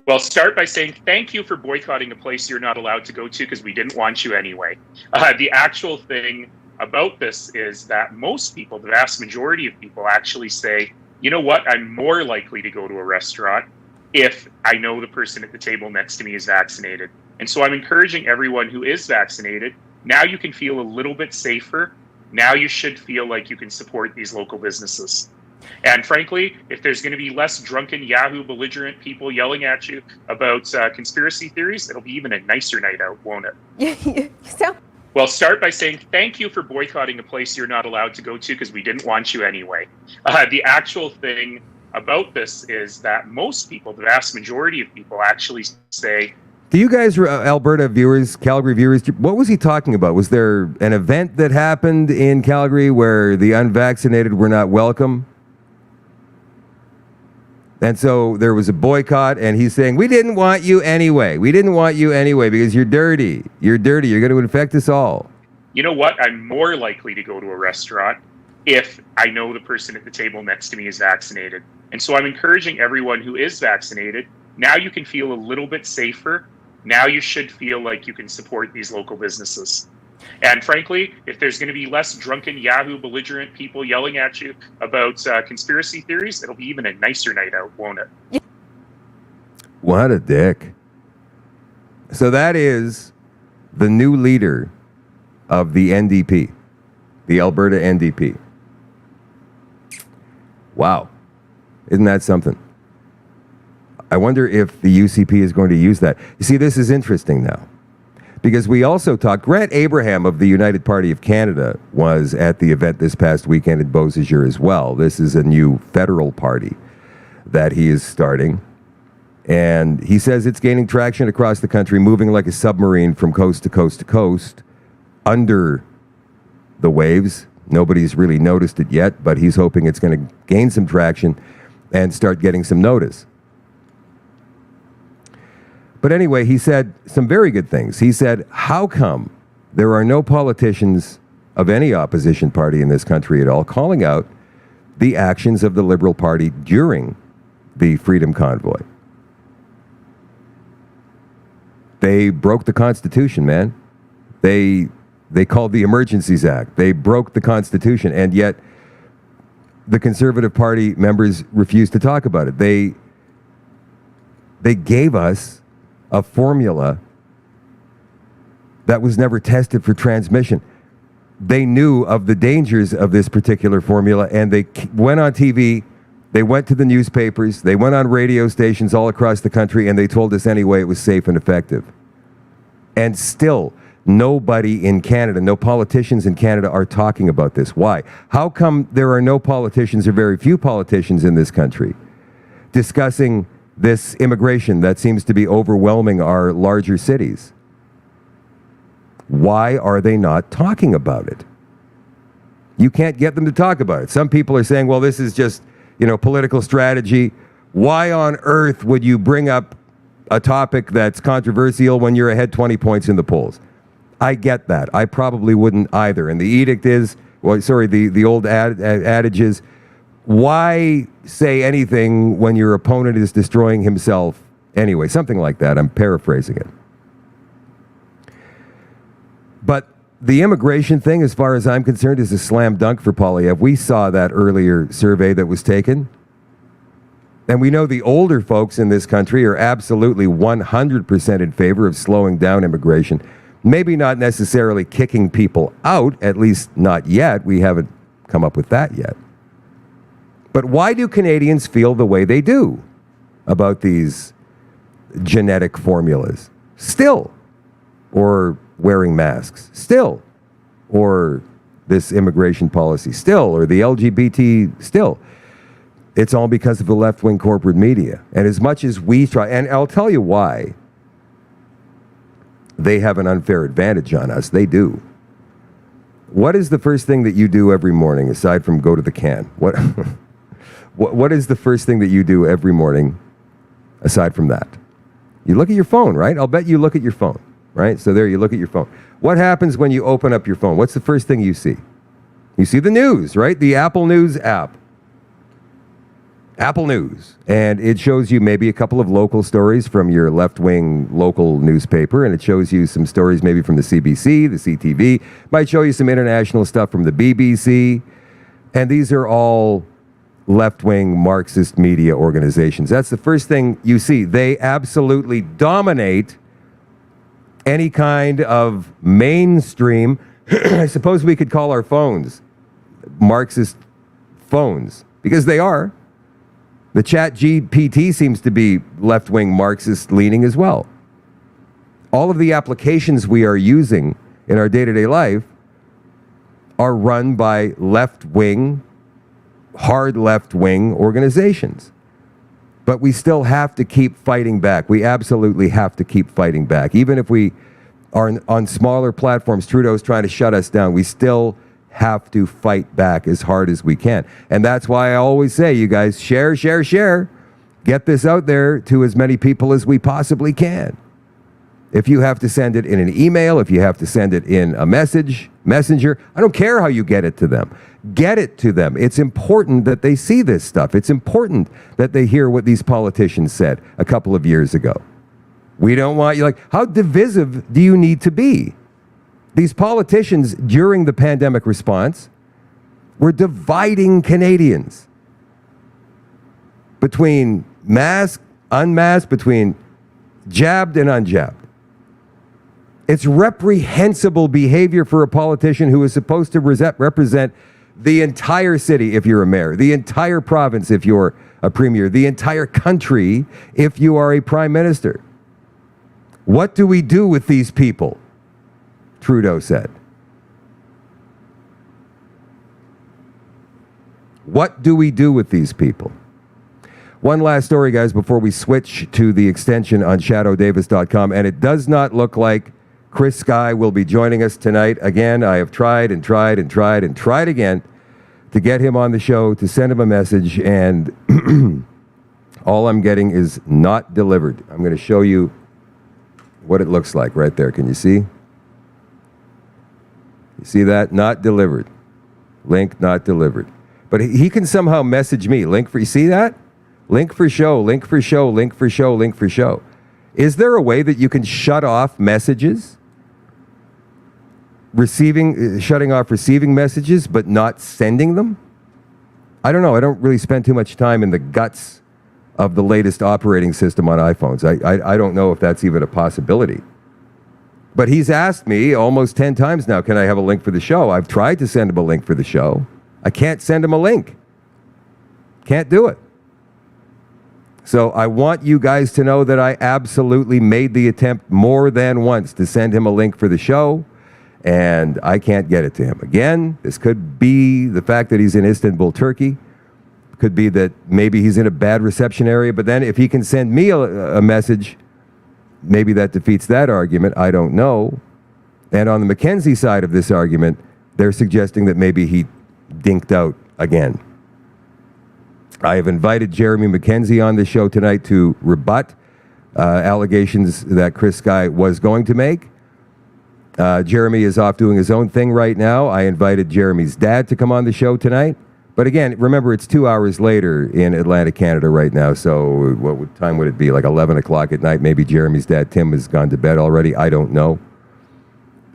Well, start by saying thank you for boycotting a place you're not allowed to go to because we didn't want you anyway. The actual thing about this is that most people, the vast majority of people, actually say, you know what, I'm more likely to go to a restaurant if I know the person at the table next to me is vaccinated. And so I'm encouraging everyone who is vaccinated, now you can feel a little bit safer. Now you should feel like you can support these local businesses. And frankly, if there's going to be less drunken Yahoo belligerent people yelling at you about conspiracy theories, it'll be even a nicer night out, won't it? Well, start by saying thank you for boycotting a place you're not allowed to go to because we didn't want you anyway. The actual thing about this is that most people, the vast majority of people, actually say, do you guys, Alberta viewers, Calgary viewers, what was he talking about? Was there an event that happened in Calgary where the unvaccinated were not welcome? And so there was a boycott, and he's saying, we didn't want you anyway. We didn't want you anyway because you're dirty. You're dirty. You're going to infect us all. You know what? I'm more likely to go to a restaurant if I know the person at the table next to me is vaccinated. And so I'm encouraging everyone who is vaccinated, now you can feel a little bit safer. Now you should feel like you can support these local businesses. And frankly, if there's going to be less drunken Yahoo belligerent people yelling at you about conspiracy theories, it'll be even a nicer night out, won't it? What a dick. So that is the new leader of the NDP, the Alberta NDP. Wow. Isn't that something? I wonder if the UCP is going to use that. You see, this is interesting now. Because we also talked, Grant Abraham of the United Party of Canada was at the event this past weekend in Beausejour as well. This is a new federal party that he is starting. And he says it's gaining traction across the country, moving like a submarine from coast to coast to coast under the waves. Nobody's really noticed it yet, but he's hoping it's going to gain some traction and start getting some notice. But anyway, he said some very good things. He said, how come there are no politicians of any opposition party in this country at all calling out the actions of the Liberal Party during the Freedom Convoy? They broke the Constitution, man. They called the Emergencies Act. They broke the Constitution, and yet the Conservative Party members refused to talk about it. They gave us a formula that was never tested for transmission. They knew of the dangers of this particular formula, and they went on TV, they went to the newspapers, they went on radio stations all across the country, and they told us anyway it was safe and effective. And still, nobody in Canada, no politicians in Canada are talking about this. Why? How come there are no politicians, or very few politicians in this country, discussing this immigration that seems to be overwhelming our larger cities? Why are they not talking about it? You can't get them to talk about it. Some people are saying, well, this is just, political strategy. Why on earth would you bring up a topic that's controversial when you're ahead 20 points in the polls? I get that. I probably wouldn't either. And the edict is, the old adage is, why say anything when your opponent is destroying himself anyway? Something like that. I'm paraphrasing it. But the immigration thing, as far as I'm concerned, is a slam dunk for Poilievre. We saw that earlier survey that was taken. And we know the older folks in this country are absolutely 100% in favor of slowing down immigration. Maybe not necessarily kicking people out, at least not yet. We haven't come up with that yet. But why do Canadians feel the way they do about these genetic formulas? Still. Or wearing masks. Still. Or this immigration policy. Still. Or the LGBT. Still. It's all because of the left-wing corporate media. And as much as we try, and I'll tell you why they have an unfair advantage on us. They do. What is the first thing that you do every morning, aside from go to the can? What is the first thing that you do every morning, aside from that? You look at your phone, right? I'll bet you look at your phone, right? So there you look at your phone. What happens when you open up your phone? What's the first thing you see? You see the news, right? The Apple News app. Apple News. And it shows you maybe a couple of local stories from your left-wing local newspaper, and it shows you some stories maybe from the CBC, the CTV, might show you some international stuff from the BBC, and these are all left-wing Marxist media organizations. That's the first thing you see. They absolutely dominate any kind of mainstream, I suppose we could call our phones Marxist phones, because they are. The Chat GPT seems to be left-wing Marxist leaning as well. All of the applications we are using in our day-to-day life are run by left-wing, hard left-wing organizations. But we still have to keep fighting back. We absolutely have to keep fighting back. Even if we are on smaller platforms, Trudeau's trying to shut us down, we still have to fight back as hard as we can. And that's why I always say, you guys, share, share, share. Get this out there to as many people as we possibly can. If you have to send it in an email, if you have to send it in a messenger, I don't care how you get it to them. Get it to them. It's important that they see this stuff. It's important that they hear what these politicians said a couple of years ago. We don't want you, like, how divisive do you need to be? These politicians, during the pandemic response, were dividing Canadians between masked, unmasked, between jabbed and unjabbed. It's reprehensible behavior for a politician who is supposed to represent the entire city if you're a mayor, the entire province if you're a premier, the entire country if you are a prime minister. What do we do with these people? Trudeau said. What do we do with these people? One last story, guys, before we switch to the extension on shadowdavis.com. And it does not look like Chris Skyw will be joining us tonight. Again, I have tried and tried and tried and tried again to get him on the show, to send him a message, and all I'm getting is not delivered. I'm going to show you what it looks like right there. Can you see? You see that? Not delivered. Link not delivered. But he can somehow message me. Link for, you see that? Link for show, link for show, link for show, link for show. Is there a way that you can shut off messages? Shutting off receiving messages, but not sending them? I don't know. I don't really spend too much time in the guts of the latest operating system on iPhones. I don't know if that's even a possibility. But he's asked me almost 10 times now, can I have a link for the show? I've tried to send him a link for the show. I can't send him a link. Can't do it. So I want you guys to know that I absolutely made the attempt more than once to send him a link for the show, and I can't get it to him. Again, this could be the fact that he's in Istanbul, Turkey. Could be that maybe he's in a bad reception area, but then if he can send me a message, maybe that defeats that argument. I don't know. And on the McKenzie side of this argument, they're suggesting that maybe he dinked out again. I have invited Jeremy McKenzie on the show tonight to rebut allegations that Chris Skyw was going to make. Jeremy is off doing his own thing right now. I invited Jeremy's dad to come on the show tonight. But again, remember, it's 2 hours later in Atlantic, Canada right now. So what time would it be? Like 11 o'clock at night? Maybe Jeremy's dad, Tim, has gone to bed already. I don't know.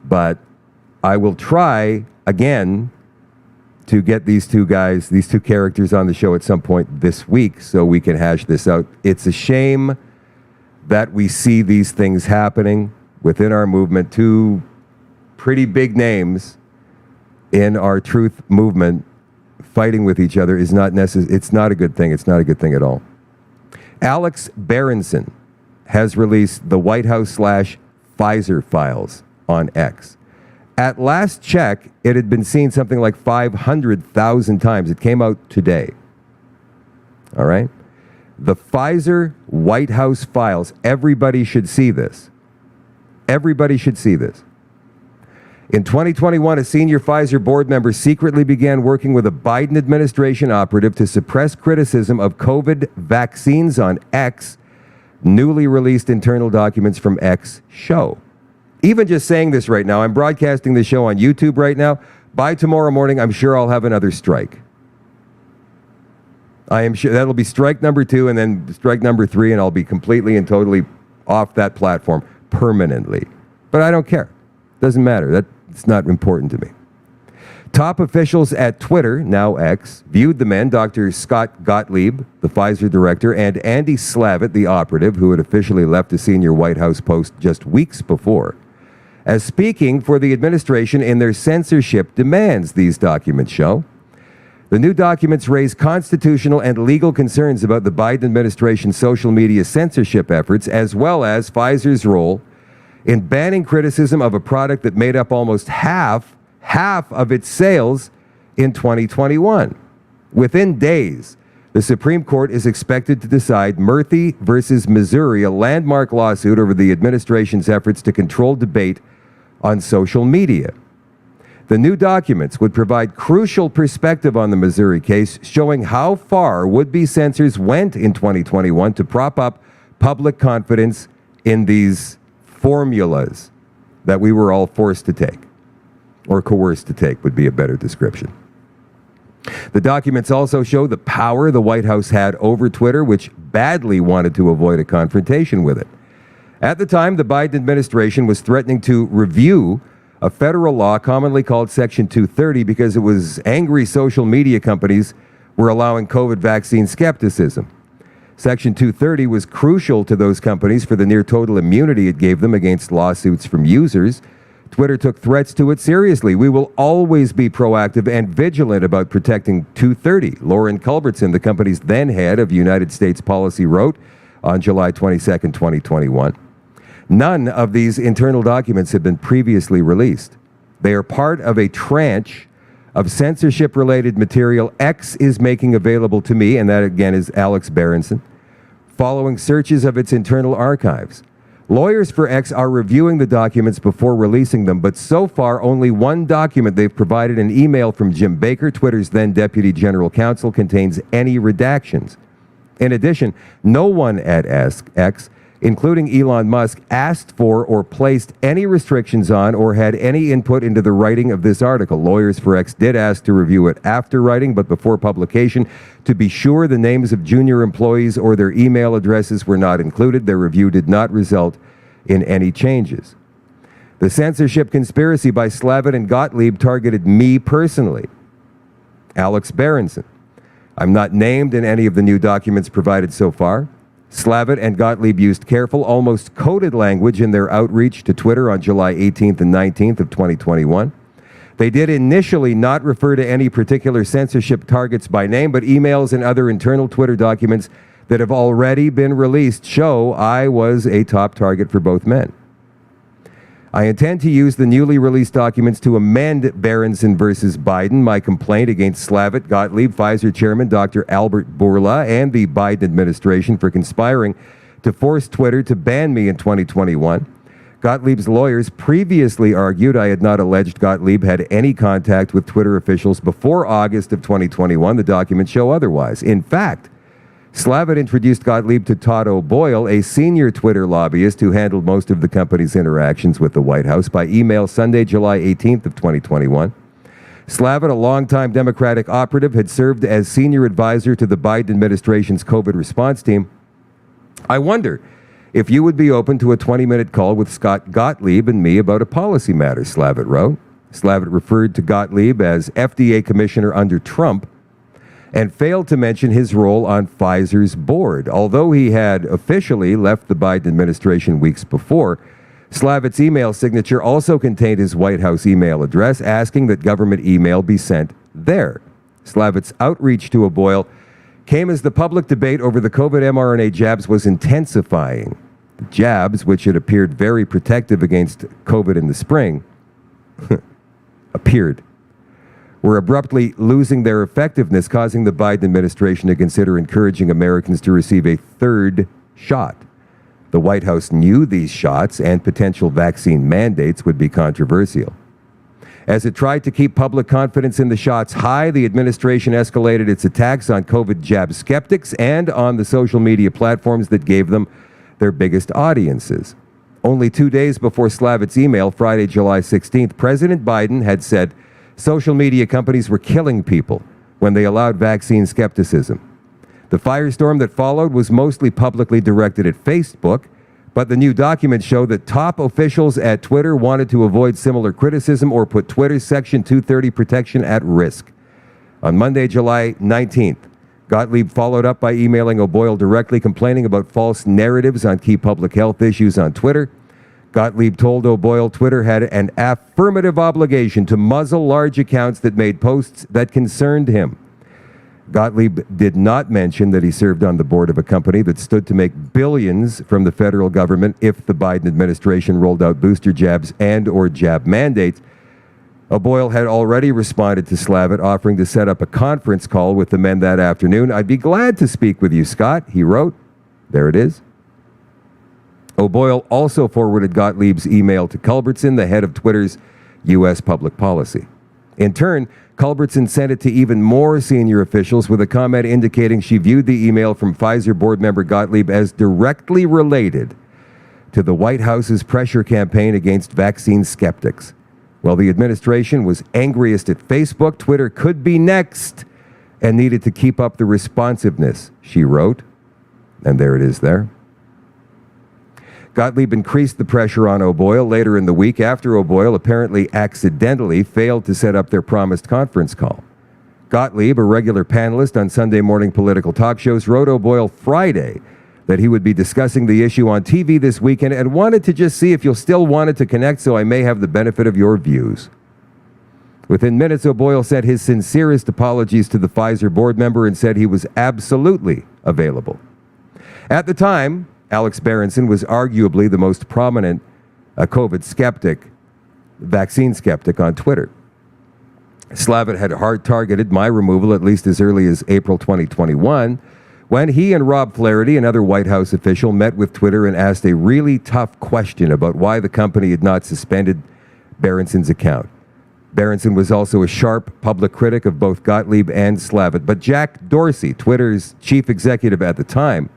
But I will try again to get these two guys, these two characters on the show at some point this week so we can hash this out. It's a shame that we see these things happening within our movement. Two pretty big names in our truth movement fighting with each other is not necessary. It's not a good thing. It's not a good thing at all. Alex Berenson has released the White House / Pfizer files on X. At last check, it had been seen something like 500,000 times. It came out today. All right? The Pfizer White House files, everybody should see this. Everybody should see this. In 2021, a senior Pfizer board member secretly began working with a Biden administration operative to suppress criticism of COVID vaccines on X. Newly released internal documents from X show. Even just saying this right now, I'm broadcasting the show on YouTube right now. By tomorrow morning, I'm sure I'll have another strike. I am sure that'll be strike number 2 and then strike number 3, and I'll be completely and totally off that platform permanently. But I don't care. Doesn't matter. It's not important to me. Top officials at Twitter, now X, viewed the men, Dr. Scott Gottlieb, the Pfizer director, and Andy Slavitt, the operative, who had officially left a senior White House post just weeks before, as speaking for the administration in their censorship demands, these documents show. The new documents raise constitutional and legal concerns about the Biden administration's social media censorship efforts, as well as Pfizer's role in banning criticism of a product that made up almost half of its sales in 2021. Within days, the Supreme Court is expected to decide Murthy versus Missouri, a landmark lawsuit over the administration's efforts to control debate on social media. The new documents would provide crucial perspective on the Missouri case, showing how far would-be censors went in 2021 to prop up public confidence in these formulas that we were all forced to take, or coerced to take would be a better description. The documents also show the power the White House had over Twitter, which badly wanted to avoid a confrontation with it. At the time, the Biden administration was threatening to review a federal law commonly called Section 230 because it was angry social media companies were allowing COVID vaccine skepticism. Section 230 was crucial to those companies for the near total immunity it gave them against lawsuits from users. Twitter took threats to it seriously. We will always be proactive and vigilant about protecting 230, Lauren Culbertson, the company's then head of United States policy, wrote on July 22nd, 2021. None of these internal documents have been previously released. They are part of a tranche of censorship-related material X is making available to me, and that again is Alex Berenson, following searches of its internal archives. Lawyers for X are reviewing the documents before releasing them, but so far only one document they've provided, an email from Jim Baker, Twitter's then Deputy General Counsel, contains any redactions. In addition, no one at X, including Elon Musk, asked for or placed any restrictions on or had any input into the writing of this article. Lawyers for X did ask to review it after writing, but before publication, to be sure the names of junior employees or their email addresses were not included. Their review did not result in any changes. The censorship conspiracy by Slavitt and Gottlieb targeted me personally, Alex Berenson. I'm not named in any of the new documents provided so far. Slavitt and Gottlieb used careful, almost coded language in their outreach to Twitter on July 18th and 19th of 2021. They did initially not refer to any particular censorship targets by name, but emails and other internal Twitter documents that have already been released show I was a top target for both men. I intend to use the newly released documents to amend Berenson versus Biden, my complaint against Slavitt, Gottlieb, Pfizer Chairman Dr. Albert Bourla, and the Biden administration for conspiring to force Twitter to ban me in 2021. Gottlieb's lawyers previously argued I had not alleged Gottlieb had any contact with Twitter officials before August of 2021. The documents show otherwise. In fact, Slavitt introduced Gottlieb to Todd O'Boyle, a senior Twitter lobbyist who handled most of the company's interactions with the White House, by email Sunday, July 18th of 2021. Slavitt, a longtime Democratic operative, had served as senior advisor to the Biden administration's COVID response team. I wonder if you would be open to a 20-minute call with Scott Gottlieb and me about a policy matter, Slavitt wrote. Slavitt referred to Gottlieb as FDA commissioner under Trump and failed to mention his role on Pfizer's board. Although he had officially left the Biden administration weeks before, Slavitt's email signature also contained his White House email address, asking that government email be sent there. Slavitt's outreach to O'Boyle came as the public debate over the COVID mRNA jabs was intensifying. The jabs, which had appeared very protective against COVID in the spring, were abruptly losing their effectiveness, causing the Biden administration to consider encouraging Americans to receive a third shot. The White House knew these shots and potential vaccine mandates would be controversial. As it tried to keep public confidence in the shots high, the administration escalated its attacks on COVID jab skeptics and on the social media platforms that gave them their biggest audiences. Only 2 days before Slavitt's email, Friday, July 16th, President Biden had said social media companies were killing people when they allowed vaccine skepticism. The firestorm that followed was mostly publicly directed at Facebook, but the new documents show that top officials at Twitter wanted to avoid similar criticism or put Twitter's Section 230 protection at risk. On Monday, July 19th, Gottlieb followed up by emailing O'Boyle directly, complaining about false narratives on key public health issues on Twitter. Gottlieb told O'Boyle Twitter had an affirmative obligation to muzzle large accounts that made posts that concerned him. Gottlieb did not mention that he served on the board of a company that stood to make billions from the federal government if the Biden administration rolled out booster jabs and or jab mandates. O'Boyle had already responded to Slavitt, offering to set up a conference call with the men that afternoon. "I'd be glad to speak with you, Scott," he wrote. There it is. O'Boyle also forwarded Gottlieb's email to Culbertson, the head of Twitter's U.S. public policy. In turn, Culbertson sent it to even more senior officials with a comment indicating she viewed the email from Pfizer board member Gottlieb as directly related to the White House's pressure campaign against vaccine skeptics. While the administration was angriest at Facebook, Twitter could be next and needed to keep up the responsiveness, she wrote. And there it is there. Gottlieb increased the pressure on O'Boyle later in the week after O'Boyle apparently accidentally failed to set up their promised conference call. Gottlieb, a regular panelist on Sunday morning political talk shows, wrote O'Boyle Friday that he would be discussing the issue on TV this weekend and wanted to just see if you'll still wanted to connect so I may have the benefit of your views. Within minutes, O'Boyle sent his sincerest apologies to the Pfizer board member and said he was absolutely available. At the time, Alex Berenson was arguably the most prominent COVID skeptic, vaccine skeptic on Twitter. Slavitt had hard targeted my removal at least as early as April 2021, when he and Rob Flaherty, another White House official, met with Twitter and asked a really tough question about why the company had not suspended Berenson's account. Berenson was also a sharp public critic of both Gottlieb and Slavitt, but Jack Dorsey, Twitter's chief executive at the time,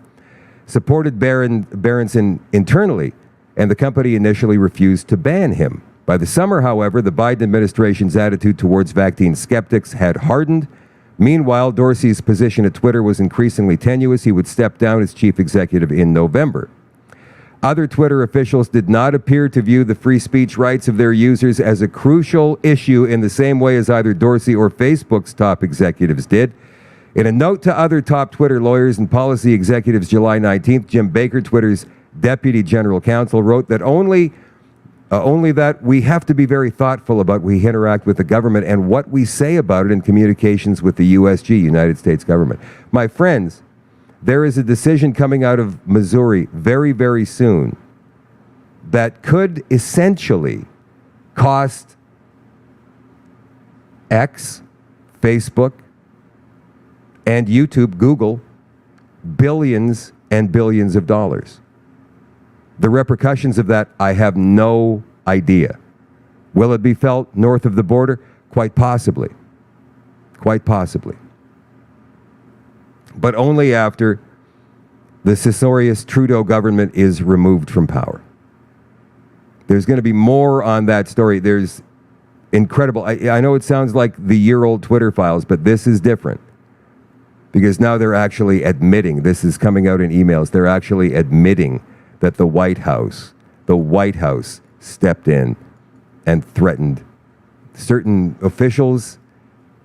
supported Berenson internally, and the company initially refused to ban him. By the summer, however, the Biden administration's attitude towards vaccine skeptics had hardened. Meanwhile, Dorsey's position at Twitter was increasingly tenuous. He would step down as chief executive in November. Other Twitter officials did not appear to view the free speech rights of their users as a crucial issue in the same way as either Dorsey or Facebook's top executives did. In a note to other top Twitter lawyers and policy executives July 19th, Jim Baker, Twitter's deputy general counsel, wrote that only that we have to be very thoughtful about we interact with the government and what we say about it in communications with the USG, United States government. My friends, there is a decision coming out of Missouri very, very soon that could essentially cost X, Facebook, and YouTube, Google, billions and billions of dollars. The repercussions of that, I have no idea. Will it be felt north of the border? Quite possibly. Quite possibly. But only after the censorious Trudeau government is removed from power. There's going to be more on that story. There's incredible. I know it sounds like the year-old Twitter files, but this is different. Because now they're actually admitting, this is coming out in emails, they're actually admitting that the White House stepped in and threatened certain officials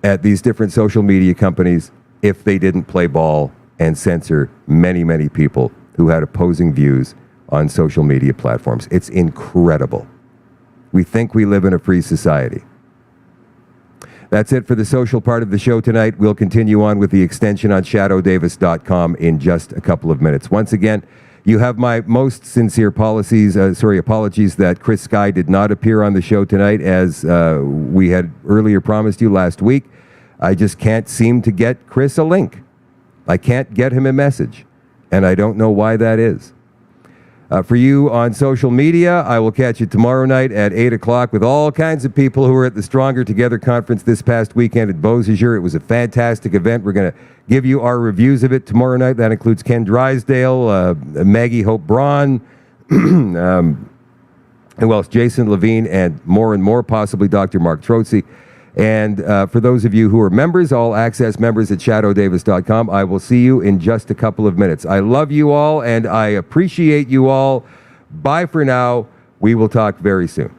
at these different social media companies if they didn't play ball and censor many, many people who had opposing views on social media platforms. It's incredible. We think we live in a free society. That's it for the social part of the show tonight. We'll continue on with the extension on shadowdavis.com in just a couple of minutes. Once again, you have my most sincere apologies that Chris Skyw did not appear on the show tonight as we had earlier promised you last week. I just can't seem to get Chris a link. I can't get him a message, and I don't know why that is. For you on social media, I will catch you tomorrow night at 8 o'clock with all kinds of people who were at the Stronger Together conference this past weekend at Beausejour. It was a fantastic event. We're going to give you our reviews of it tomorrow night. That includes Ken Drysdale, Maggie Hope Braun, who else? Jason Levine, and more, possibly Dr. Mark Trotzy. And for those of you who are members, all access members at shadowdavis.com, I will see you in just a couple of minutes. I love you all, and I appreciate you all. Bye for now. We will talk very soon.